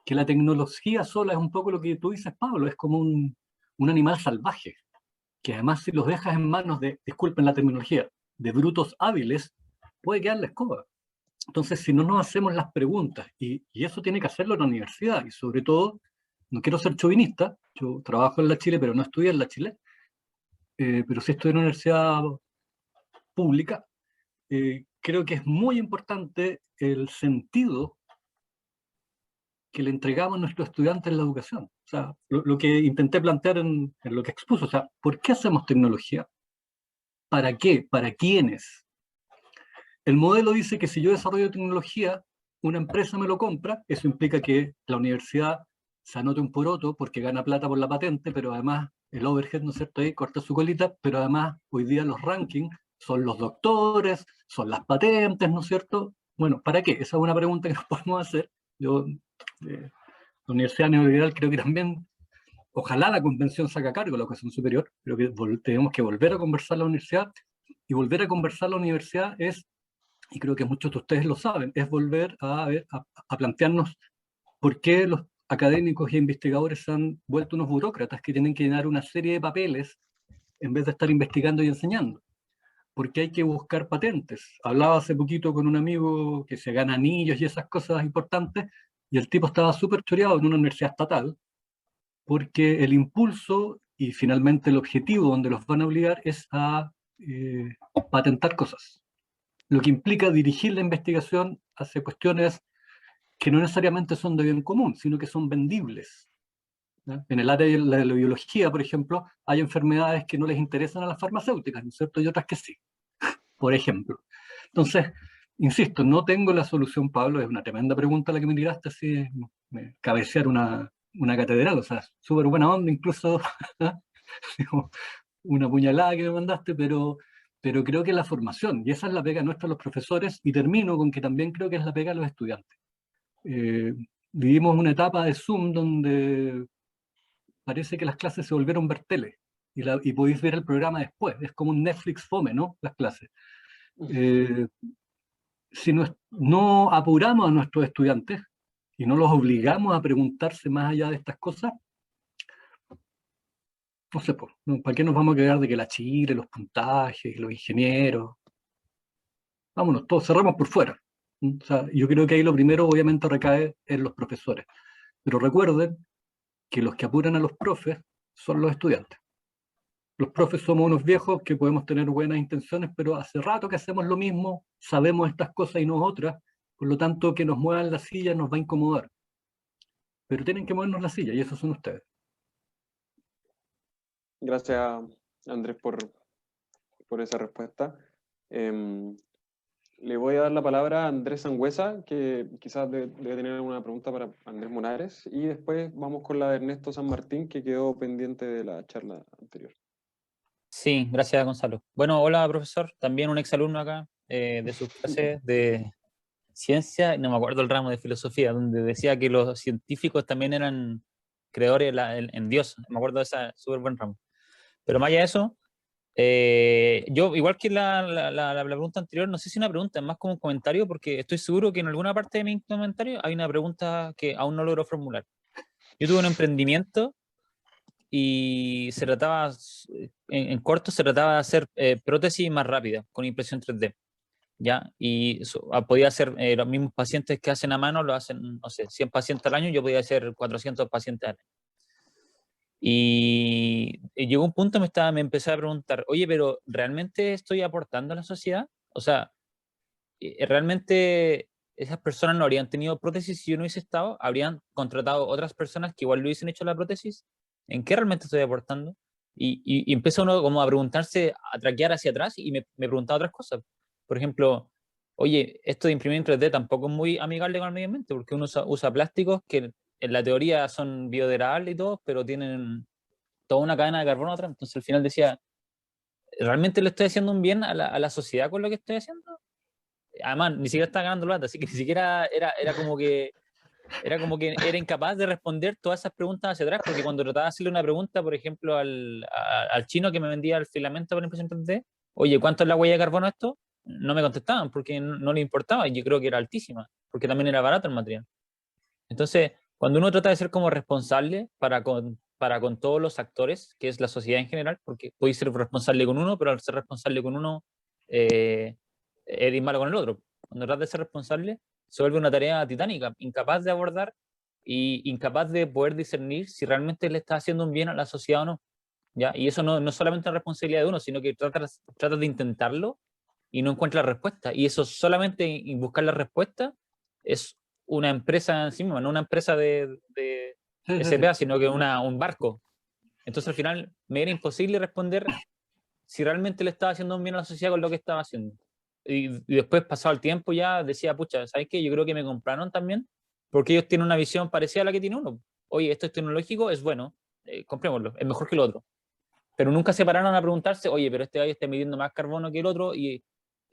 que la tecnología sola es un poco lo que tú dices, Pablo, es como un animal salvaje, que además si los dejas en manos de, disculpen la terminología, de brutos hábiles, puede quedar la escoba. Entonces, si no nos hacemos las preguntas, y eso tiene que hacerlo en la universidad, y sobre todo, no quiero ser chauvinista, yo trabajo en la Chile, pero no estudié en la Chile, pero sí estoy en una universidad pública, creo que es muy importante el sentido que le entregamos a nuestros estudiantes en la educación. O sea, lo que intenté plantear en lo que expuso, o sea, ¿por qué hacemos tecnología? ¿Para qué? ¿Para quiénes? El modelo dice que si yo desarrollo tecnología, una empresa me lo compra, eso implica que la universidad se anote un poroto porque gana plata por la patente, pero además el overhead, ¿no es cierto?, ahí corta su colita, pero además hoy día los rankings son los doctores, son las patentes, ¿no es cierto? Bueno, ¿para qué? Esa es una pregunta que nos podemos hacer. Yo, la Universidad Neoliberal creo que también, ojalá la convención saca a cargo de la educación superior, pero que tenemos que volver a conversar la universidad, y volver a conversar la universidad es, y creo que muchos de ustedes lo saben, es volver a plantearnos por qué los académicos y investigadores se han vuelto unos burócratas que tienen que llenar una serie de papeles en vez de estar investigando y enseñando. Porque hay que buscar patentes. Hablaba hace poquito con un amigo que se gana anillos y esas cosas importantes, y el tipo estaba súper choreado en una universidad estatal, porque el impulso y finalmente el objetivo donde los van a obligar es a patentar cosas, lo que implica dirigir la investigación hacia cuestiones que no necesariamente son de bien común, sino que son vendibles. ¿Ya? En el área de la biología, por ejemplo, hay enfermedades que no les interesan a las farmacéuticas, ¿no es cierto? Y otras que sí, por ejemplo. Entonces, insisto, no tengo la solución, Pablo, es una tremenda pregunta la que me tiraste, así, cabecear una catedral, o sea, súper buena onda, incluso una puñalada que me mandaste, pero creo que la formación, y esa es la pega nuestra los profesores, y termino con que también creo que es la pega de los estudiantes. Vivimos una etapa de Zoom donde parece que las clases se volvieron ver tele, y podéis ver el programa después. Es como un Netflix fome, ¿no? Las clases. Si no apuramos a nuestros estudiantes y no los obligamos a preguntarse más allá de estas cosas, no sé, pues, ¿para qué nos vamos a quedar de que la Chile, los puntajes, los ingenieros? Vámonos, todos cerramos por fuera. O sea, yo creo que ahí lo primero obviamente recae en los profesores. Pero recuerden que los que apuran a los profes son los estudiantes. Los profes somos unos viejos que podemos tener buenas intenciones, pero hace rato que hacemos lo mismo, sabemos estas cosas y no otras, por lo tanto que nos muevan la silla nos va a incomodar. Pero tienen que movernos la silla y esos son ustedes.
Gracias, Andrés, por esa respuesta. Le voy a dar la palabra a Andrés Sangüesa, que quizás debe tener una pregunta para Andrés Monares, y después vamos con la de Ernesto San Martín, que quedó pendiente de la charla anterior.
Sí, gracias, Gonzalo. Bueno, hola, profesor. También un exalumno acá de sus clases de ciencia, no me acuerdo el ramo de filosofía, donde decía que los científicos también eran creadores en Dios. Me acuerdo de ese súper buen ramo. Pero más allá de eso, yo, igual que la pregunta anterior, no sé si una pregunta, es más como un comentario, porque estoy seguro que en alguna parte de mi comentario hay una pregunta que aún no logro formular. Yo tuve un emprendimiento y se trataba, en corto, se trataba de hacer prótesis más rápidas con impresión 3D, ¿ya? Y podía hacer los mismos pacientes que hacen a mano, lo hacen, no sé, 100 pacientes al año, yo podía hacer 400 pacientes al año. Y llegó un punto, me empecé a preguntar, oye, pero ¿realmente estoy aportando a la sociedad? O sea, ¿realmente esas personas no habrían tenido prótesis si yo no hubiese estado? ¿Habrían contratado otras personas que igual lo hubiesen hecho la prótesis? ¿En qué realmente estoy aportando? Y empieza uno como a preguntarse, a traquear hacia atrás, y me preguntaba otras cosas. Por ejemplo, oye, esto de imprimir en 3D tampoco es muy amigable con el medio ambiente, porque uno usa plásticos que en la teoría son biodegradables y todo, pero tienen toda una cadena de carbono atrás. Entonces al final decía, ¿realmente le estoy haciendo un bien a la sociedad con lo que estoy haciendo? Además, ni siquiera estaba ganando plata, así que ni siquiera era como que era incapaz de responder todas esas preguntas hacia atrás, porque cuando trataba de hacerle una pregunta, por ejemplo, al chino que me vendía el filamento para impresión 3D, oye, ¿cuánto es la huella de carbono esto? No me contestaban porque no le importaba, y yo creo que era altísima, porque también era barato el material. Entonces, cuando uno trata de ser como responsable para con todos los actores, que es la sociedad en general, porque podéis ser responsable con uno, pero al ser responsable con uno, eres malo con el otro. Cuando tratas de ser responsable, se vuelve una tarea titánica, incapaz de abordar y incapaz de poder discernir si realmente le está haciendo un bien a la sociedad o no, ¿ya? Y eso no es solamente una responsabilidad de uno, sino que tratas de intentarlo y no encuentras la respuesta. Y eso solamente en buscar la respuesta es una empresa en sí misma, no una empresa de SPA, sino que un barco. Entonces al final me era imposible responder si realmente le estaba haciendo un bien a la sociedad con lo que estaba haciendo. Y después, pasado el tiempo, ya decía, pucha, ¿sabes qué? Yo creo que me compraron también, porque ellos tienen una visión parecida a la que tiene uno. Oye, esto es tecnológico, es bueno, comprémoslo, es mejor que el otro. Pero nunca se pararon a preguntarse, oye, pero este gallo está emitiendo más carbono que el otro, y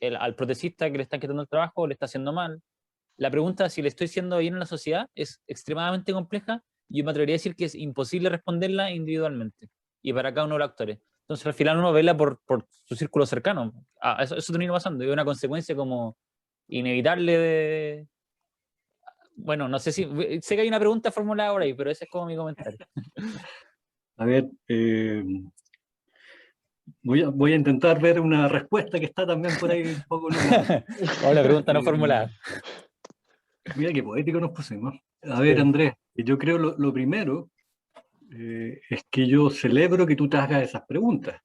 al protecista que le están quitando el trabajo le está haciendo mal. La pregunta si le estoy haciendo bien a la sociedad es extremadamente compleja, y yo me atrevería a decir que es imposible responderla individualmente y para cada uno de los actores. Entonces al final uno vela por su círculo cercano. Eso termina pasando, y es una consecuencia como inevitable de... Bueno, no sé si... Sé que hay una pregunta formulada ahora ahí, pero ese es como mi comentario.
A ver, voy a intentar ver una respuesta que está también por ahí un poco...
O la pregunta no formulada.
Mira qué poético nos pusimos. A ver, Andrés, yo creo lo primero es que yo celebro que tú te hagas esas preguntas.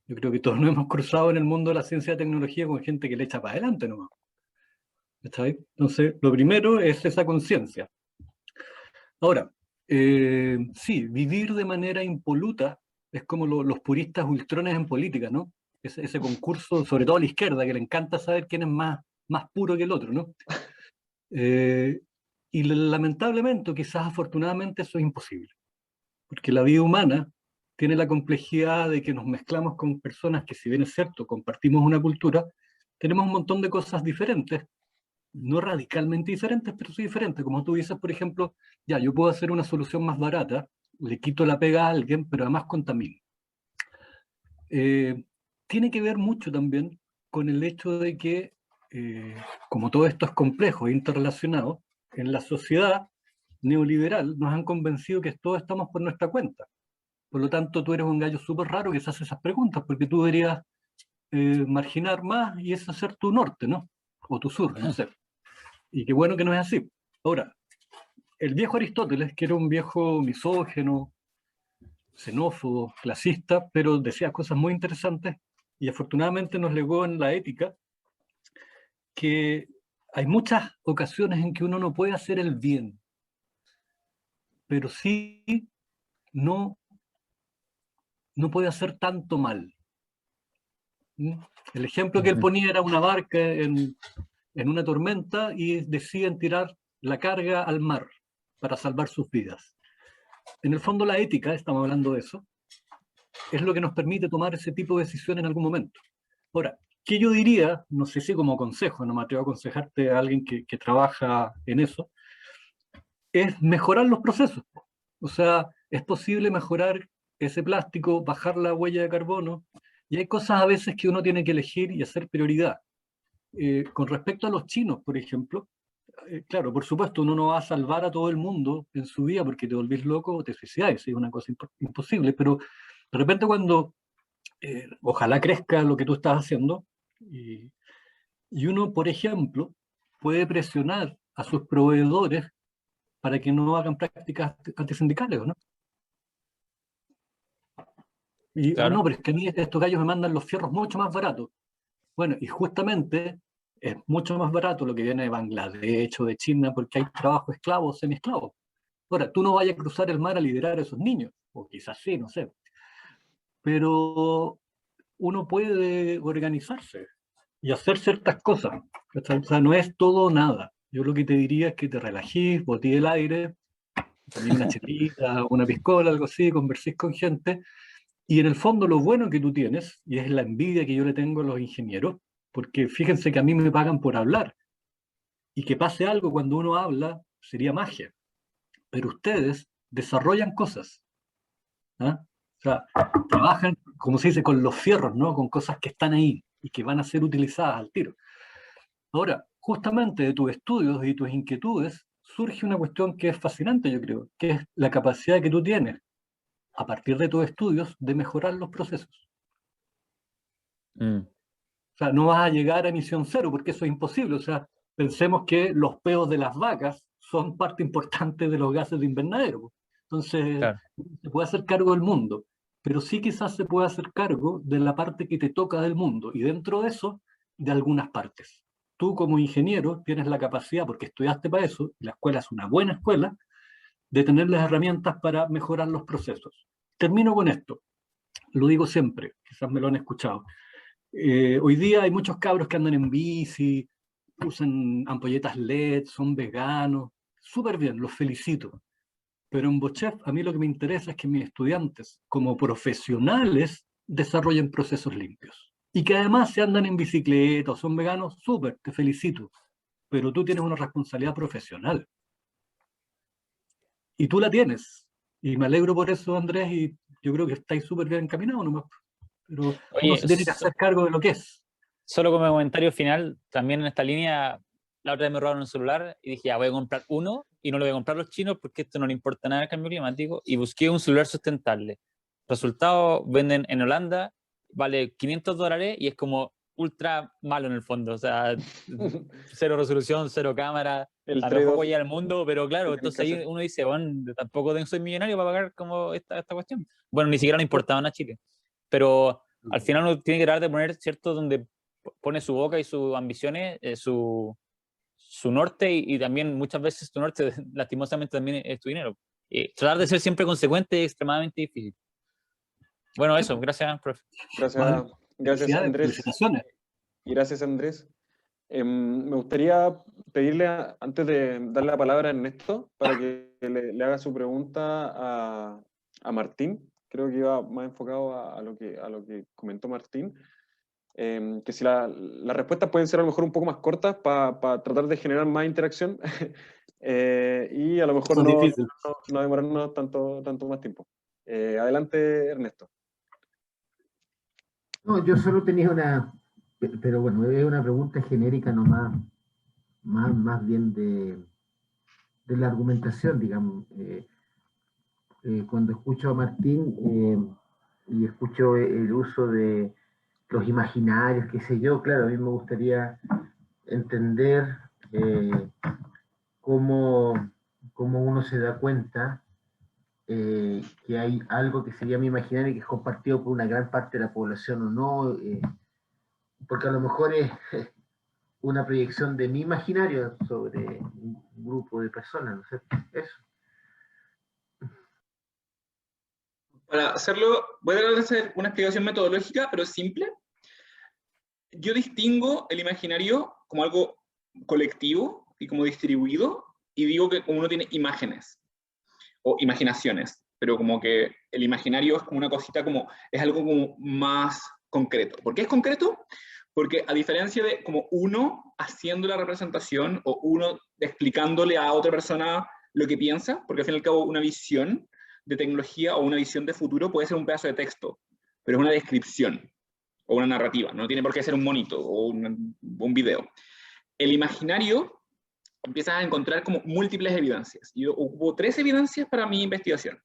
Yo creo que todos nos hemos cruzado en el mundo de la ciencia y tecnología con gente que le echa para adelante nomás. ¿Está ahí? Entonces, lo primero es esa conciencia. Ahora, sí, vivir de manera impoluta es como los puristas ultrones en política, ¿no? Ese concurso, sobre todo a la izquierda, que le encanta saber quién es más puro que el otro, ¿no? Y lamentablemente, o quizás afortunadamente, eso es imposible. Porque la vida humana tiene la complejidad de que nos mezclamos con personas que, si bien es cierto, compartimos una cultura, tenemos un montón de cosas diferentes, no radicalmente diferentes, pero sí diferentes. Como tú dices, por ejemplo, ya, yo puedo hacer una solución más barata, le quito la pega a alguien, pero además contamino. tiene que ver mucho también con el hecho de que, como todo esto es complejo e interrelacionado, en la sociedad neoliberal nos han convencido que todos estamos por nuestra cuenta. Por lo tanto, tú eres un gallo súper raro que se hace esas preguntas, porque tú deberías marginar más y ese ser tu norte, ¿no? O tu sur, no sé. Y qué bueno que no es así. Ahora, el viejo Aristóteles, que era un viejo misógeno, xenófobo, clasista, pero decía cosas muy interesantes y afortunadamente nos legó en la ética que hay muchas ocasiones en que uno no puede hacer el bien, pero sí no puede hacer tanto mal. El ejemplo que él ponía era una barca en una tormenta y deciden tirar la carga al mar para salvar sus vidas. En el fondo la ética, estamos hablando de eso, es lo que nos permite tomar ese tipo de decisiones en algún momento. Ahora, ¿qué yo diría? No sé si como consejo, no me atrevo a aconsejarte a alguien que trabaja en eso, es mejorar los procesos. O sea, es posible mejorar ese plástico, bajar la huella de carbono, y hay cosas a veces que uno tiene que elegir y hacer prioridad. Con respecto a los chinos, por ejemplo, claro, por supuesto, uno no va a salvar a todo el mundo en su vida porque te volvés loco o te suicidáis, es una cosa imposible, pero de repente cuando ojalá crezca lo que tú estás haciendo, y uno, por ejemplo, puede presionar a sus proveedores para que no hagan prácticas antisindicales, ¿no? Y,
Claro.
no, pero es que a mí estos gallos me mandan los fierros mucho más baratos. Bueno, y justamente es mucho más barato lo que viene de Bangladesh o de China porque hay trabajo esclavo, semi-esclavo. Ahora, tú no vayas a cruzar el mar a liderar a esos niños, o quizás sí, no sé. Pero uno puede organizarse y hacer ciertas cosas. O sea, no es todo o nada. Yo lo que te diría es que te relajís, botí el aire, tomé una chelita, una piscola, algo así, conversís con gente. Y en el fondo lo bueno que tú tienes, y es la envidia que yo le tengo a los ingenieros, porque fíjense que a mí me pagan por hablar, y que pase algo cuando uno habla sería magia. Pero ustedes desarrollan cosas, ¿ah? O sea, trabajan, como se dice, con los fierros, ¿no? Con cosas que están ahí y que van a ser utilizadas al tiro. Ahora, justamente de tus estudios y tus inquietudes surge una cuestión que es fascinante, yo creo, que es la capacidad que tú tienes, a partir de tus estudios, de mejorar los procesos. O sea, no vas a llegar a emisión cero, porque eso es imposible. O sea, pensemos que los peos de las vacas son parte importante de los gases de invernadero. Entonces,
Claro.
se puede hacer cargo del mundo, pero sí quizás se puede hacer cargo de la parte que te toca del mundo, y dentro de eso, de algunas partes. Tú como ingeniero tienes la capacidad, porque estudiaste para eso, y la escuela es una buena escuela, de tener las herramientas para mejorar los procesos. Termino con esto, lo digo siempre, quizás me lo han escuchado. Hoy día hay muchos cabros que andan en bici, usan ampolletas LED, son veganos, súper bien, los felicito. Pero en BOCHEF a mí lo que me interesa es que mis estudiantes, como profesionales, desarrollen procesos limpios. Y que además se andan en bicicleta o son veganos, súper, te felicito. Pero tú tienes una responsabilidad profesional. Y tú la tienes. Y me alegro por eso, Andrés, y yo creo que estáis súper bien encaminados nomás. Pero uno
Oye,
se tiene que hacer cargo de lo que es.
solo como comentario final, también en esta línea, la otra vez me robaron un celular y dije, ya voy a comprar uno y no lo voy a comprar a los chinos porque esto no le importa nada al cambio climático, y busqué un celular sustentable. Resultado, venden en Holanda, vale $500 y es como ultra malo en el fondo, o sea, cero resolución, cero cámara,
El
a lo mejor
trade-off
voy al mundo, pero claro,
que tienes
entonces
que
ahí
hacer.
uno dice, bueno, tampoco soy millonario para pagar como esta cuestión. Bueno, ni siquiera nos importaban a Chile, pero al final uno tiene que tratar de poner, ¿cierto?, donde pone su boca y sus ambiciones, su norte, y también muchas veces tu norte, lastimosamente, también es tu dinero. Tratar de ser siempre consecuente es extremadamente difícil. Bueno, eso, gracias, profe.
Gracias, gracias
Felicidades,
Andrés.
felicitaciones.
Y gracias Andrés. Me gustaría pedirle, antes de darle la palabra a Ernesto, para que le haga su pregunta a Martín. Creo que iba más enfocado a lo que comentó Martín. Que si las respuestas pueden ser a lo mejor un poco más cortas para tratar de generar más interacción y a lo mejor
Eso es difícil.
no demorarnos tanto más tiempo. Adelante, Ernesto.
No, yo solo tenía una, pero bueno, es una pregunta genérica nomás, más bien de la argumentación, digamos. Cuando escucho a Martín y escucho el uso de los imaginarios, qué sé yo, claro, a mí me gustaría entender cómo, cómo uno se da cuenta que hay algo que se llama imaginario que es compartido por una gran parte de la población o no, porque a lo mejor es una proyección de mi imaginario sobre un grupo de personas, ¿no sé? Eso.
Para hacerlo, voy a tratar de hacer una explicación metodológica, pero simple. Yo distingo el imaginario como algo colectivo y como distribuido, y digo que uno tiene imágenes o imaginaciones, pero como que el imaginario es como una cosita, como es algo como más concreto. ¿Por qué es concreto? Porque a diferencia de como uno haciendo la representación o uno explicándole a otra persona lo que piensa, porque al fin y al cabo una visión de tecnología o una visión de futuro puede ser un pedazo de texto, pero es una descripción o una narrativa, no tiene por qué ser un monito o un video. El imaginario empiezas a encontrar como múltiples evidencias. Y hubo 3 evidencias para mi investigación.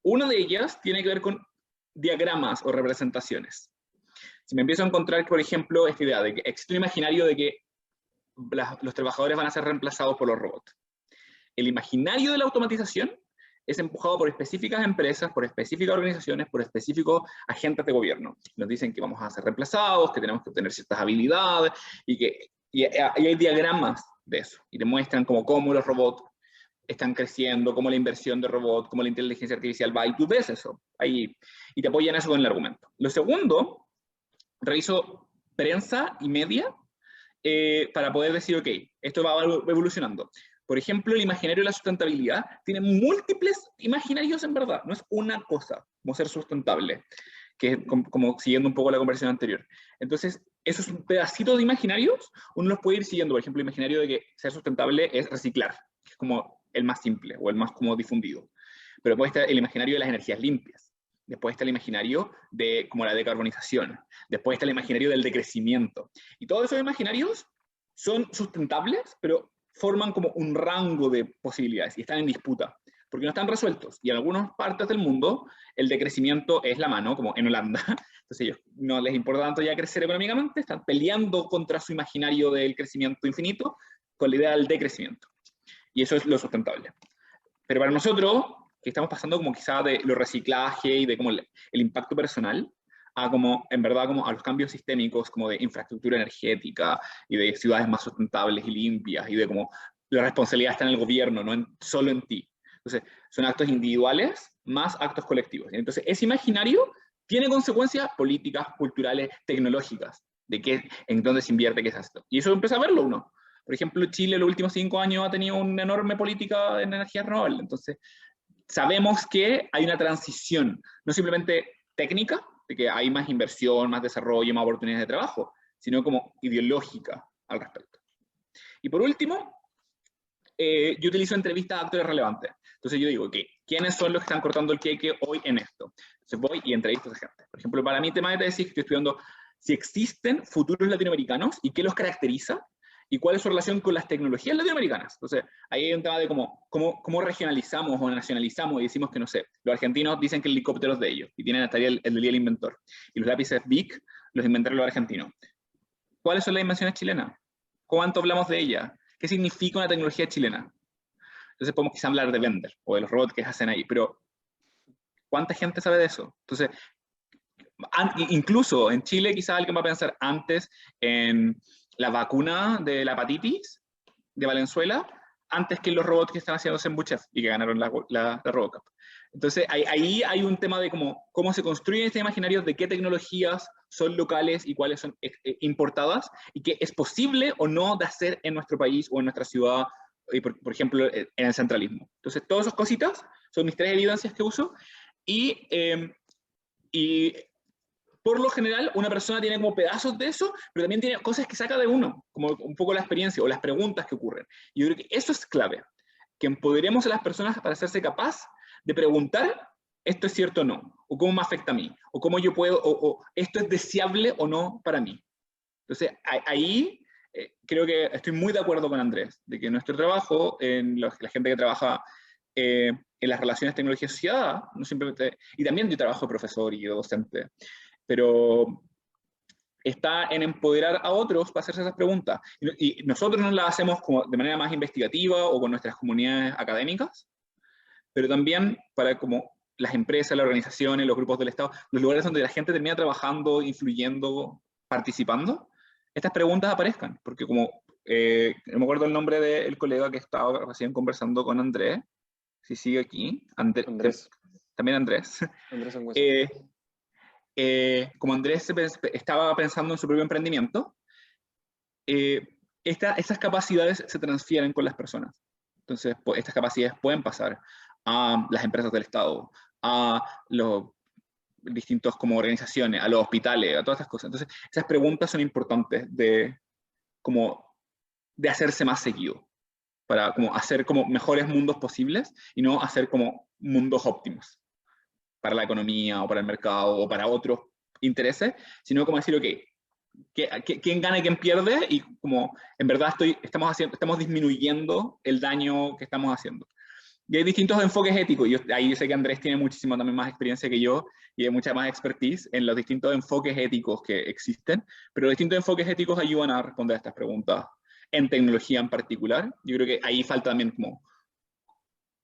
Una de ellas tiene que ver con diagramas o representaciones. Si me empiezo a encontrar, por ejemplo, esta idea de que existe un imaginario de que los trabajadores van a ser reemplazados por los robots. El imaginario de la automatización es empujado por específicas empresas, por específicas organizaciones, por específicos agentes de gobierno. Nos dicen que vamos a ser reemplazados, que tenemos que obtener ciertas habilidades, y hay diagramas de eso, y demuestran cómo los robots están creciendo, cómo la inversión de robots, cómo la inteligencia artificial va, y tú ves eso, ahí, y te apoyan eso con el argumento. Lo segundo, reviso prensa y media para poder decir, ok, esto va evolucionando. Por ejemplo, el imaginario de la sustentabilidad tiene múltiples imaginarios en verdad, no es una cosa, como ser sustentable, que es como siguiendo un poco la conversación anterior. Entonces, esos pedacitos de imaginarios, uno los puede ir siguiendo. Por ejemplo, el imaginario de que ser sustentable es reciclar, que es como el más simple o el más como difundido. Pero después está el imaginario de las energías limpias. Después está el imaginario de como la decarbonización. Después está el imaginario del decrecimiento. Y todos esos imaginarios son sustentables, pero forman como un rango de posibilidades y están en disputa, porque no están resueltos. Y en algunas partes del mundo el decrecimiento es la mano, como en Holanda. Entonces ellos no les importa tanto ya crecer económicamente, están peleando contra su imaginario del crecimiento infinito con la idea del decrecimiento. Y eso es lo sustentable. Pero para nosotros, que estamos pasando como quizá de lo reciclaje y de como el impacto personal, a como, en verdad, como a los cambios sistémicos, como de infraestructura energética y de ciudades más sustentables y limpias, y de como la responsabilidad está en el gobierno, no solo en ti. Entonces, son actos individuales más actos colectivos. Entonces, ese imaginario tiene consecuencias políticas, culturales, tecnológicas, de qué, en dónde se invierte, qué es esto. Y eso empieza a verlo uno. Por ejemplo, Chile en los últimos 5 años ha tenido una enorme política en energías renovables. Entonces, sabemos que hay una transición, no simplemente técnica, de que hay más inversión, más desarrollo, más oportunidades de trabajo, sino como ideológica al respecto. Y por último, yo utilizo entrevistas a actores relevantes. Entonces yo digo, okay, ¿quiénes son los que están cortando el queque hoy en esto? Entonces voy y entrevisto a esa gente. Por ejemplo, para mi tema de tesis, estoy estudiando si existen futuros latinoamericanos y qué los caracteriza, y cuál es su relación con las tecnologías latinoamericanas. Entonces, ahí hay un tema de cómo regionalizamos o nacionalizamos y decimos que, no sé, los argentinos dicen que el helicóptero es de ellos y tienen hasta el del día del inventor. Y los lápices Bic los inventaron los argentinos. ¿Cuáles son las invenciones chilenas? ¿Cuánto hablamos de ellas? ¿Qué significa una tecnología chilena? Entonces podemos quizá hablar de Vender o de los robots que hacen ahí, pero ¿cuánta gente sabe de eso? Entonces, incluso en Chile quizá alguien va a pensar antes en la vacuna de la hepatitis de Valenzuela, antes que los robots que están haciendo Sembuchef y que ganaron la RoboCup. Entonces, ahí hay un tema de cómo se construyen estos imaginarios, de qué tecnologías son locales y cuáles son importadas, y qué es posible o no de hacer en nuestro país o en nuestra ciudad, por ejemplo, en el centralismo. Entonces, todas esas cositas son mis 3 evidencias que uso, y por lo general, una persona tiene como pedazos de eso, pero también tiene cosas que saca de uno, como un poco la experiencia o las preguntas que ocurren. Y yo creo que eso es clave, que empoderemos a las personas para hacerse capaz de preguntar esto es cierto o no, o cómo me afecta a mí, o cómo yo puedo, o esto es deseable o no para mí. Entonces, ahí creo que estoy muy de acuerdo con Andrés, de que nuestro trabajo, la gente que trabaja en las relaciones tecnología-sociedad, no simplemente, y también yo trabajo de profesor y de docente, pero está en empoderar a otros para hacerse esas preguntas. Y nosotros no las hacemos como de manera más investigativa o con nuestras comunidades académicas, pero también para como las empresas, las organizaciones, los grupos del Estado, los lugares donde la gente termina trabajando, influyendo, participando, estas preguntas aparezcan, porque como, no me acuerdo el nombre del colega que estaba recién conversando con Andrés, si sigue aquí,
Andrés.
También Andrés.
Andrés Sangüesa.
Como Andrés estaba pensando en su propio emprendimiento, estas capacidades se transfieren con las personas. Entonces, estas capacidades pueden pasar a las empresas del Estado, a los distintos como organizaciones, a los hospitales, a todas estas cosas. Entonces, esas preguntas son importantes de hacerse más seguido, para como hacer como mejores mundos posibles y no hacer como mundos óptimos para la economía o para el mercado o para otros intereses, sino como decir, ok, ¿quién gana y quién pierde? Y como en verdad estamos disminuyendo el daño que estamos haciendo. Y hay distintos enfoques éticos, y ahí yo sé que Andrés tiene muchísimo también más experiencia que yo, y hay mucha más expertise en los distintos enfoques éticos que existen, pero los distintos enfoques éticos ayudan a responder a estas preguntas, en tecnología en particular. Yo creo que ahí falta también como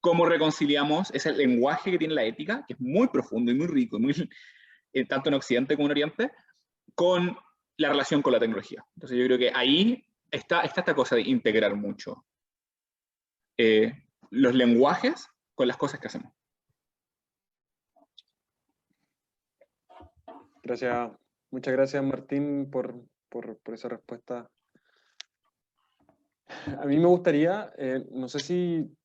cómo reconciliamos ese lenguaje que tiene la ética, que es muy profundo y muy rico, tanto en Occidente como en Oriente, con la relación con la tecnología. Entonces yo creo que ahí está esta cosa de integrar mucho los lenguajes con las cosas que hacemos.
Gracias, muchas gracias Martín por esa respuesta. A mí me gustaría, no sé si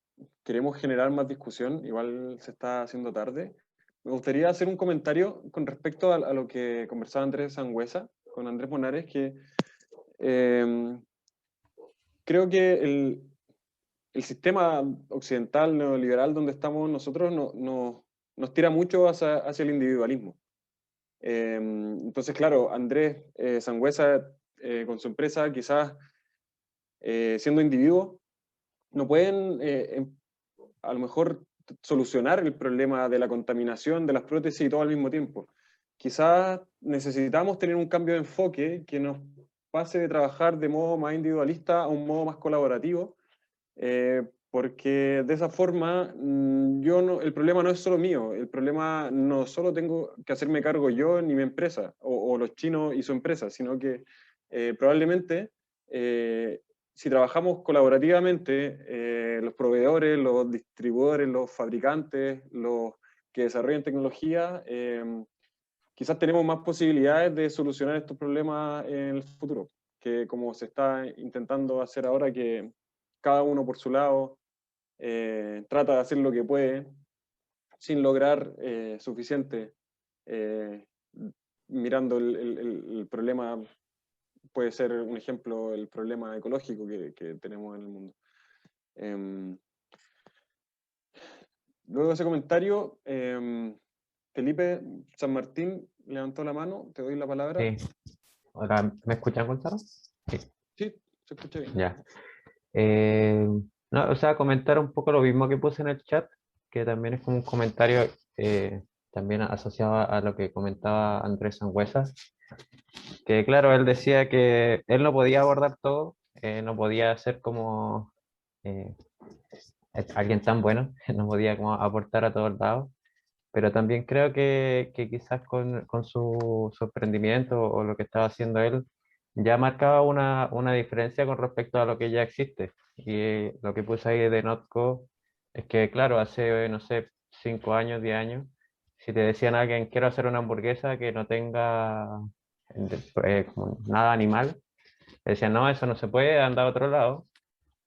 queremos generar más discusión, igual se está haciendo tarde. Me gustaría hacer un comentario con respecto a lo que conversaba Andrés Sangüesa con Andrés Monares, que creo que el sistema occidental neoliberal donde estamos nosotros nos tira mucho hacia el individualismo. Entonces, claro, Andrés Sangüesa con su empresa, quizás siendo individuo, no pueden a lo mejor solucionar el problema de la contaminación de las prótesis y todo al mismo tiempo. Quizás necesitamos tener un cambio de enfoque que nos pase de trabajar de modo más individualista a un modo más colaborativo, porque de esa forma el problema no es solo mío, el problema no solo tengo que hacerme cargo yo ni mi empresa, o los chinos y su empresa, sino que probablemente si trabajamos colaborativamente, los proveedores, los distribuidores, los fabricantes, los que desarrollan tecnología, quizás tenemos más posibilidades de solucionar estos problemas en el futuro, que como se está intentando hacer ahora, que cada uno por su lado trata de hacer lo que puede sin lograr suficiente, mirando el problema. Puede ser un ejemplo el problema ecológico que tenemos en el mundo. Luego de ese comentario, Felipe San Martín levantó la mano, te doy la palabra.
Sí. Ahora, ¿me escuchan, Gonzalo? Sí.
Sí, se escucha bien.
Ya. No, o sea, comentar un poco lo mismo que puse en el chat, que también es como un comentario también asociado a lo que comentaba Andrés Sangüesa, que claro, él decía que él no podía abordar todo, no podía ser como alguien tan bueno, no podía como aportar a todos lados, pero también creo que quizás con su emprendimiento o lo que estaba haciendo él, ya marcaba una diferencia con respecto a lo que ya existe. Y lo que puse ahí de Notco es que, claro, hace, no sé, 5 años, 10 años, si te decían a alguien, quiero hacer una hamburguesa que no tenga como nada animal, decían, no, eso no se puede, anda a otro lado.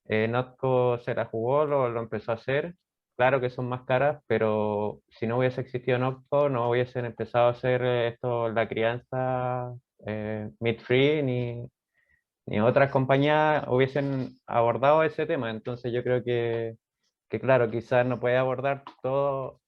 Notco se la jugó, lo empezó a hacer. Claro que son más caras, pero si no hubiese existido Notco, no hubiesen empezado a hacer esto, la crianza meat free, ni otras compañías hubiesen abordado ese tema. Entonces yo creo que claro, quizás no puede abordar todos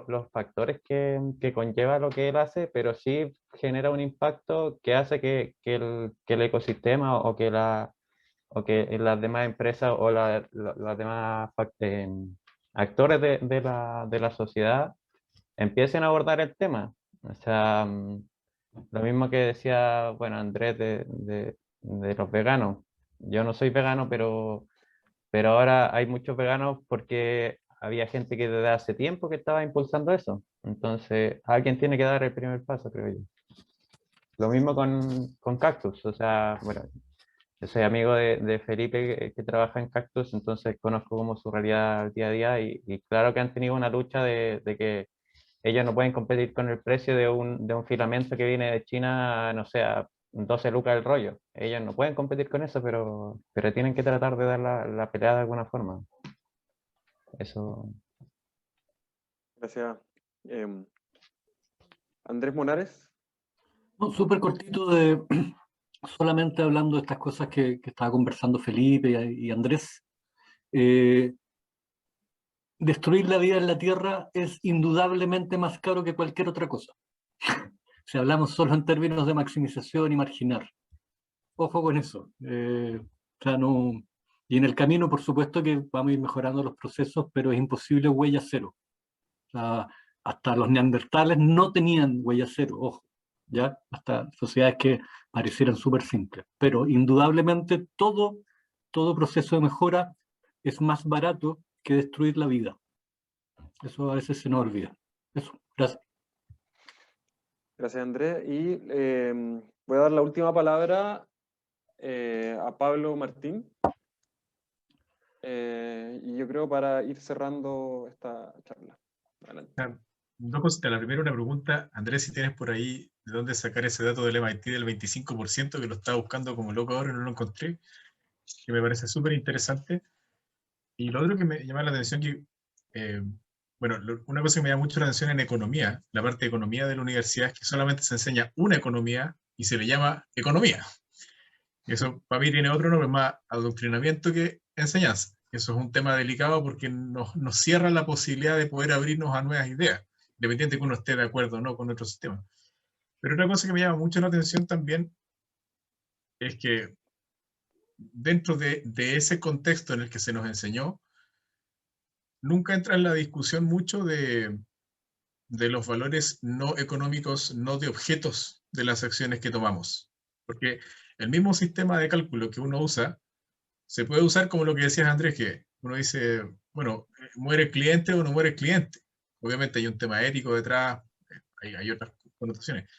los factores que conlleva lo que él hace, pero sí genera un impacto que hace que el ecosistema o que las demás empresas o las demás actores de la sociedad empiecen a abordar el tema. O sea, lo mismo que decía, bueno, Andrés de los veganos. Yo no soy vegano, pero ahora hay muchos veganos porque había gente que desde hace tiempo que estaba impulsando eso. Entonces, alguien tiene que dar el primer paso, creo yo. Lo mismo con Cactus. O sea, bueno, yo soy amigo de Felipe que trabaja en Cactus, entonces conozco como su realidad día a día y claro que han tenido una lucha de que ellos no pueden competir con el precio de un filamento que viene de China, no sé, a 12 lucas el rollo. Ellos no pueden competir con eso, pero tienen que tratar de dar la pelea de alguna forma. Eso.
Gracias. Andrés Monares.
No, súper cortito solamente hablando de estas cosas que estaba conversando Felipe y Andrés. Destruir la vida en la Tierra es indudablemente más caro que cualquier otra cosa. Si hablamos solo en términos de maximización y marginar. Ojo con eso. O sea, no... Y en el camino, por supuesto que vamos a ir mejorando los procesos, pero es imposible huella cero. O sea, hasta los neandertales no tenían huella cero, ojo. ¿Ya? Hasta sociedades que parecieran súper simples. Pero indudablemente todo proceso de mejora es más barato que destruir la vida. Eso a veces se nos olvida. Eso, gracias.
Gracias, Andrés. Y voy a dar la última palabra a Pablo Martín. Y yo creo para ir cerrando esta charla. Adelante.
Dos cosas. La primera, una pregunta. Andrés, si tienes por ahí de dónde sacar ese dato del MIT del 25%, que lo estaba buscando como loco ahora y no lo encontré, que me parece súper interesante. Y lo otro que me llama la atención, que, bueno, una cosa que me llama mucho la atención en economía, la parte de economía de la universidad, es que solamente se enseña una economía y se le llama economía. Y eso para mí tiene otro nombre, más adoctrinamiento que enseñanza. Eso es un tema delicado porque nos cierra la posibilidad de poder abrirnos a nuevas ideas, independiente de que uno esté de acuerdo o no con otro sistema. Pero otra cosa que me llama mucho la atención también es que dentro de ese contexto en el que se nos enseñó, nunca entra en la discusión mucho de los valores no económicos, no de objetos de las acciones que tomamos. Porque el mismo sistema de cálculo que uno usa, se puede usar como lo que decías, Andrés, que uno dice, bueno, ¿muere el cliente o no muere el cliente? Obviamente hay un tema ético detrás, hay otras connotaciones.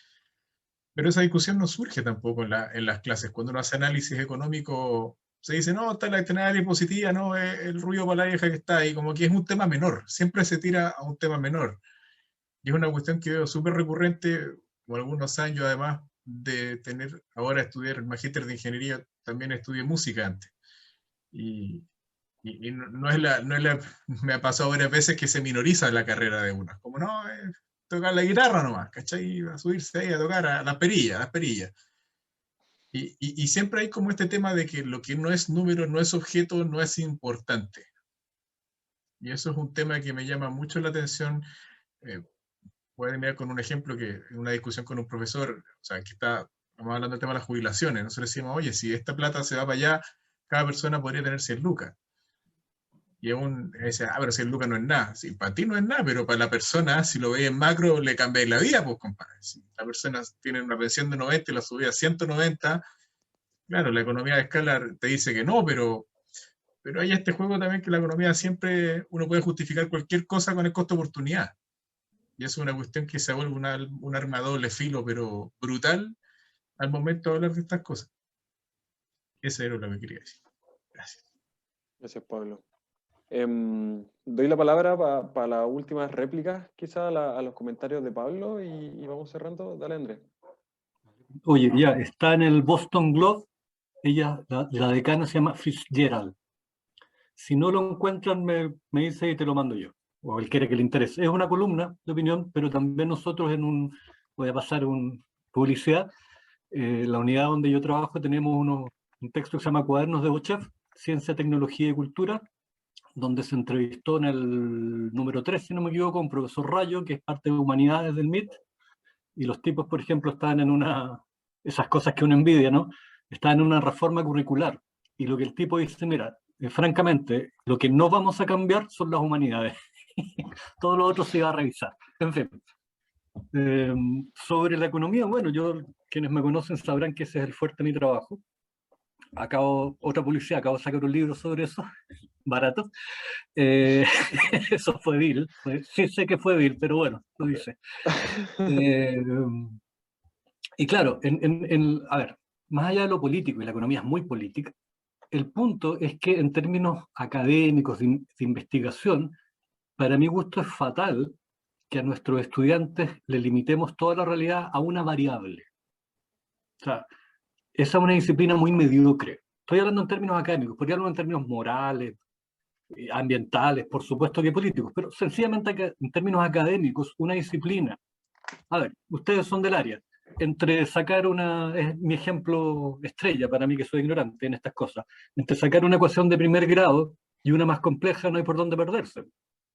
Pero esa discusión no surge tampoco en las clases. Cuando uno hace análisis económico, se dice, no, está la externalidad positiva, no, el ruido para la vieja que está ahí, como que es un tema menor, siempre se tira a un tema menor. Y es una cuestión que veo súper recurrente, por algunos años además de tener, ahora estudiar el magíster de ingeniería, también estudié música antes. Y no es la, me ha pasado varias veces que se minoriza la carrera de una, como no, tocar la guitarra nomás, ¿cachai? A subirse ahí a tocar a las perillas. Y siempre hay como este tema de que lo que no es número, no es objeto, no es importante. Y eso es un tema que me llama mucho la atención. Voy a terminar con un ejemplo que en una discusión con un profesor, o sea, que estamos hablando del tema de las jubilaciones. Nosotros decimos, oye, si esta plata se va para allá, cada persona podría tener 100 lucas. Y aún dice, pero 100 lucas no es nada. Sí, para ti no es nada, pero para la persona, si lo veis en macro, le cambiáis la vida, pues, compadre. Si la persona tiene una pensión de 90 y la subía a 190, claro, la economía de escala te dice que no, pero hay este juego también que la economía siempre, uno puede justificar cualquier cosa con el costo de oportunidad. Y eso es una cuestión que se vuelve un arma de doble filo, pero brutal al momento de hablar de estas cosas. Eso era lo que quería decir. Gracias.
Gracias, Pablo. Doy la palabra para las últimas réplicas, quizá a los comentarios de Pablo y vamos cerrando. Dale, Andrés.
Oye, ya, está en el Boston Globe, ella, la decana se llama Fitzgerald. Si no lo encuentran, me dice y te lo mando yo, o él quiere que le interese. Es una columna de opinión, pero también nosotros voy a pasar publicidad, la unidad donde yo trabajo tenemos un texto que se llama Cuadernos de Beauchef, Ciencia, Tecnología y Cultura, donde se entrevistó en el número 3, si no me equivoco, un profesor Rayo, que es parte de Humanidades del MIT, y los tipos, por ejemplo, estaban en esas cosas que uno envidia, ¿no? Estaban en una reforma curricular, y lo que el tipo dice, mira, francamente, lo que no vamos a cambiar son las humanidades. Todo lo otro se va a revisar. En fin. Sobre la economía, bueno, quienes me conocen sabrán que ese es el fuerte de mi trabajo. Otra publicidad, acabo de sacar un libro sobre eso, barato. Eso fue vil, sí sé que fue vil, pero bueno, lo dice. Y claro, a ver, más allá de lo político, y la economía es muy política, el punto es que en términos académicos de investigación, para mi gusto es fatal que a nuestros estudiantes le limitemos toda la realidad a una variable. O sea, esa es una disciplina muy mediocre. Estoy hablando en términos académicos, podría hablar en términos morales, ambientales, por supuesto que políticos, pero sencillamente en términos académicos, una disciplina. A ver, ustedes son del área. Entre sacar es mi ejemplo estrella para mí que soy ignorante en estas cosas, entre sacar una ecuación de primer grado y una más compleja no hay por dónde perderse.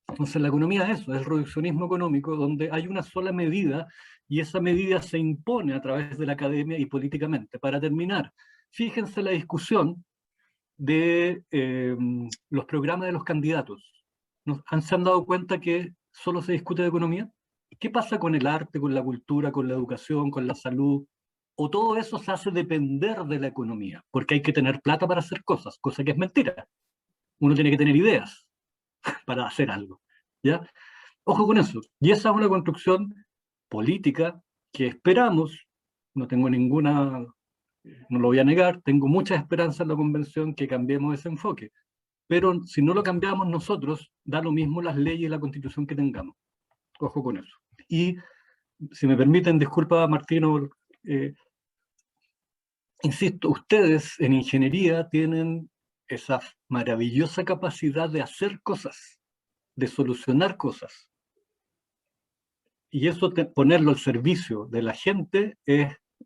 Entonces la economía es eso, es el reduccionismo económico donde hay una sola medida y esa medida se impone a través de la academia y políticamente. Para terminar, fíjense la discusión de los programas de los candidatos. ¿Se han dado cuenta que solo se discute de economía? ¿Qué pasa con el arte, con la cultura, con la educación, con la salud? ¿O todo eso se hace depender de la economía? Porque hay que tener plata para hacer cosas, cosa que es mentira. Uno tiene que tener ideas para hacer algo, ¿ya? Ojo con eso. Y esa es una construcción política que esperamos, no tengo ninguna, no lo voy a negar, tengo mucha esperanza en la convención que cambiemos ese enfoque. Pero si no lo cambiamos nosotros, da lo mismo las leyes y la constitución que tengamos. Ojo con eso. Y si me permiten, disculpa Martino, insisto, ustedes en ingeniería tienen esa maravillosa capacidad de hacer cosas, de solucionar cosas. Y eso, ponerlo al servicio de la gente,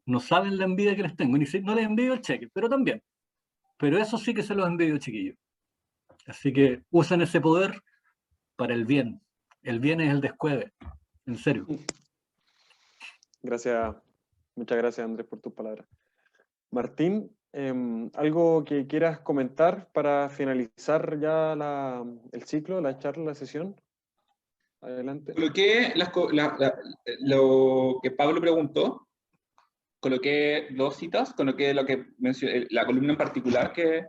no saben la envidia que les tengo. No les envidio el cheque, pero también. Pero eso sí que se los envidio, chiquillos. Así que usen ese poder para el bien. El bien es el descueve. En serio.
Gracias. Muchas gracias, Andrés, por tus palabras. Martín, ¿algo que quieras comentar para finalizar ya el ciclo, la charla, la sesión? Adelante.
Coloqué lo que Pablo preguntó, coloqué 2 citas, coloqué lo que mencioné, la columna en particular que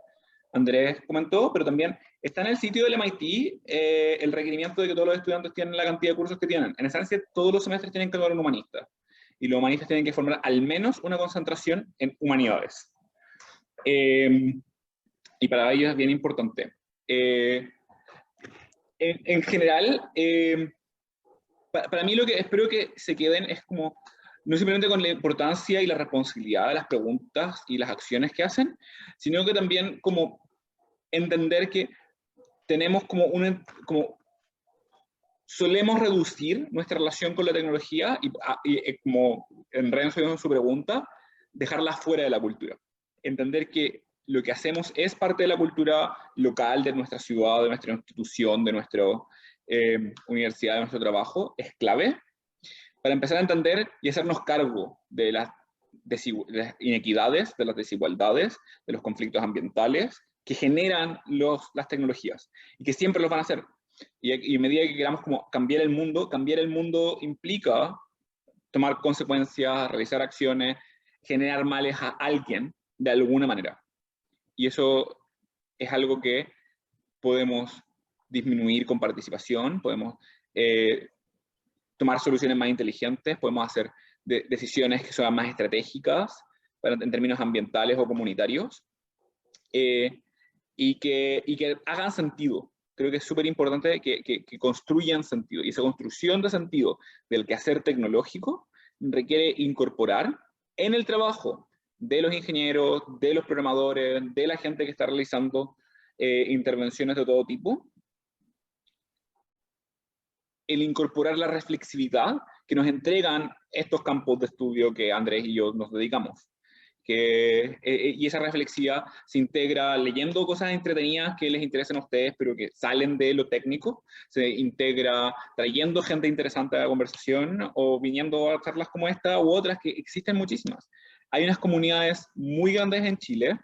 Andrés comentó, pero también está en el sitio del MIT el requerimiento de que todos los estudiantes tienen la cantidad de cursos que tienen. En esencia, todos los semestres tienen que tomar un humanista. Y los humanistas tienen que formar al menos una concentración en humanidades. Y para ellos es bien importante. En general, para mí lo que espero que se queden es como, no simplemente con la importancia y la responsabilidad de las preguntas y las acciones que hacen, sino que también como entender que tenemos como solemos reducir nuestra relación con la tecnología y como en Renzo en su pregunta, dejarla fuera de la cultura. Entender que lo que hacemos es parte de la cultura local de nuestra ciudad, de nuestra institución, de nuestra universidad, de nuestro trabajo, es clave para empezar a entender y hacernos cargo de las inequidades, de las desigualdades, de los conflictos ambientales que generan las tecnologías y que siempre los van a hacer. Y a medida que queramos como cambiar el mundo implica tomar consecuencias, realizar acciones, generar males a alguien de alguna manera. Y eso es algo que podemos disminuir con participación, podemos tomar soluciones más inteligentes, podemos hacer decisiones que sean más estratégicas en términos ambientales o comunitarios, y que hagan sentido. Creo que es súper importante que construyan sentido. Y esa construcción de sentido del quehacer tecnológico requiere incorporar en el trabajo de los ingenieros, de los programadores, de la gente que está realizando intervenciones de todo tipo, el incorporar la reflexividad que nos entregan estos campos de estudio que Andrés y yo nos dedicamos. y esa reflexiva se integra leyendo cosas entretenidas que les interesen a ustedes, pero que salen de lo técnico, se integra trayendo gente interesante a la conversación o viniendo a charlas como esta u otras, que existen muchísimas. Hay unas comunidades muy grandes en Chile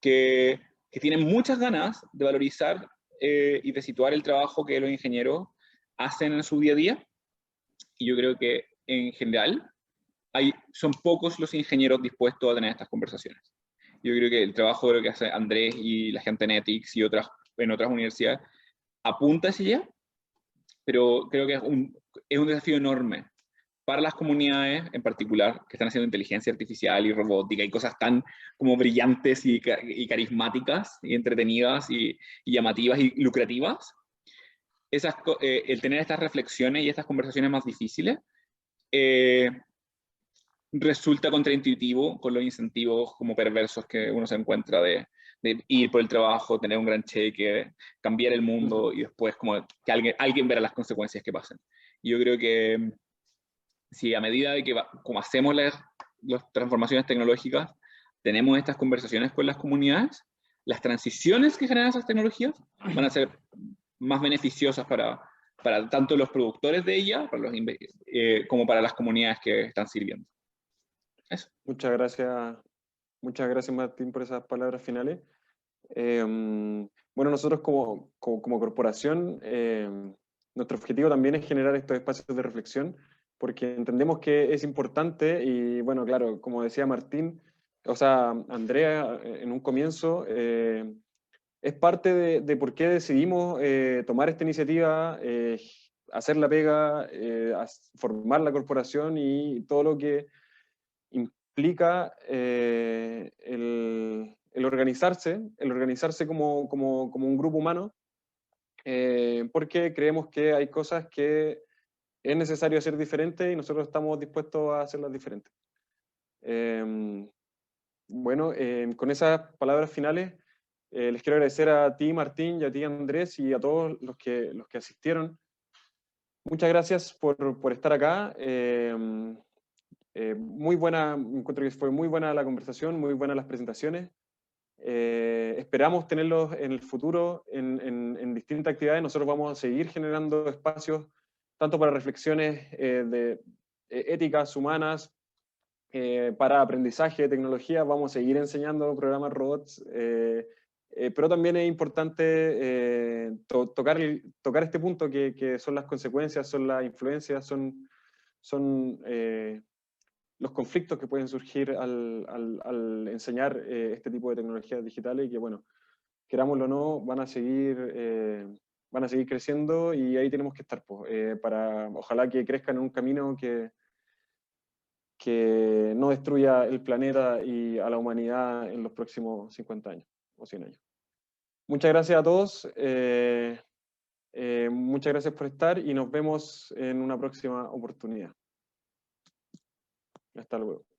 que tienen muchas ganas de valorizar y de situar el trabajo que los ingenieros hacen en su día a día, y yo creo que en general son pocos los ingenieros dispuestos a tener estas conversaciones. Yo creo que el trabajo de lo que hace Andrés y la gente en Ethics y en otras universidades apunta hacia allá, pero creo que es un desafío enorme para las comunidades en particular que están haciendo inteligencia artificial y robótica y cosas tan como brillantes y carismáticas y entretenidas y llamativas y lucrativas. El tener estas reflexiones y estas conversaciones más difíciles resulta contraintuitivo con los incentivos como perversos que uno se encuentra de ir por el trabajo, tener un gran cheque, cambiar el mundo y después como que alguien verá las consecuencias que pasen. Y yo creo que si a medida de que como hacemos las transformaciones tecnológicas, tenemos estas conversaciones con las comunidades, las transiciones que generan esas tecnologías van a ser más beneficiosas para tanto los productores de ellas como para las comunidades que están sirviendo. Eso.
Muchas gracias Martín por esas palabras finales. Bueno, nosotros como corporación, nuestro objetivo también es generar estos espacios de reflexión, porque entendemos que es importante y bueno, claro, como decía Martín, o sea, Andrea en un comienzo, es parte de por qué decidimos tomar esta iniciativa, hacer la pega, formar la corporación y todo lo que implica el organizarse como un grupo humano, porque creemos que hay cosas que es necesario hacer diferentes y nosotros estamos dispuestos a hacerlas diferentes. Bueno, con esas palabras finales, les quiero agradecer a ti, Martín, y a ti, Andrés, y a todos los que asistieron. Muchas gracias por estar acá. Muy buena, encuentro que fue muy buena la conversación, muy buenas las presentaciones. Esperamos tenerlos en el futuro en distintas actividades. Nosotros vamos a seguir generando espacios tanto para reflexiones éticas, humanas, para aprendizaje de tecnología. Vamos a seguir enseñando programas robots, pero también es importante tocar este punto que son las consecuencias, son las influencias, son los conflictos que pueden surgir al enseñar este tipo de tecnologías digitales y que, bueno, querámoslo o no, van a seguir creciendo y ahí tenemos que estar, ojalá que crezcan en un camino que no destruya el planeta y a la humanidad en los próximos 50 años o 100 años. Muchas gracias a todos, muchas gracias por estar y nos vemos en una próxima oportunidad. Hasta luego.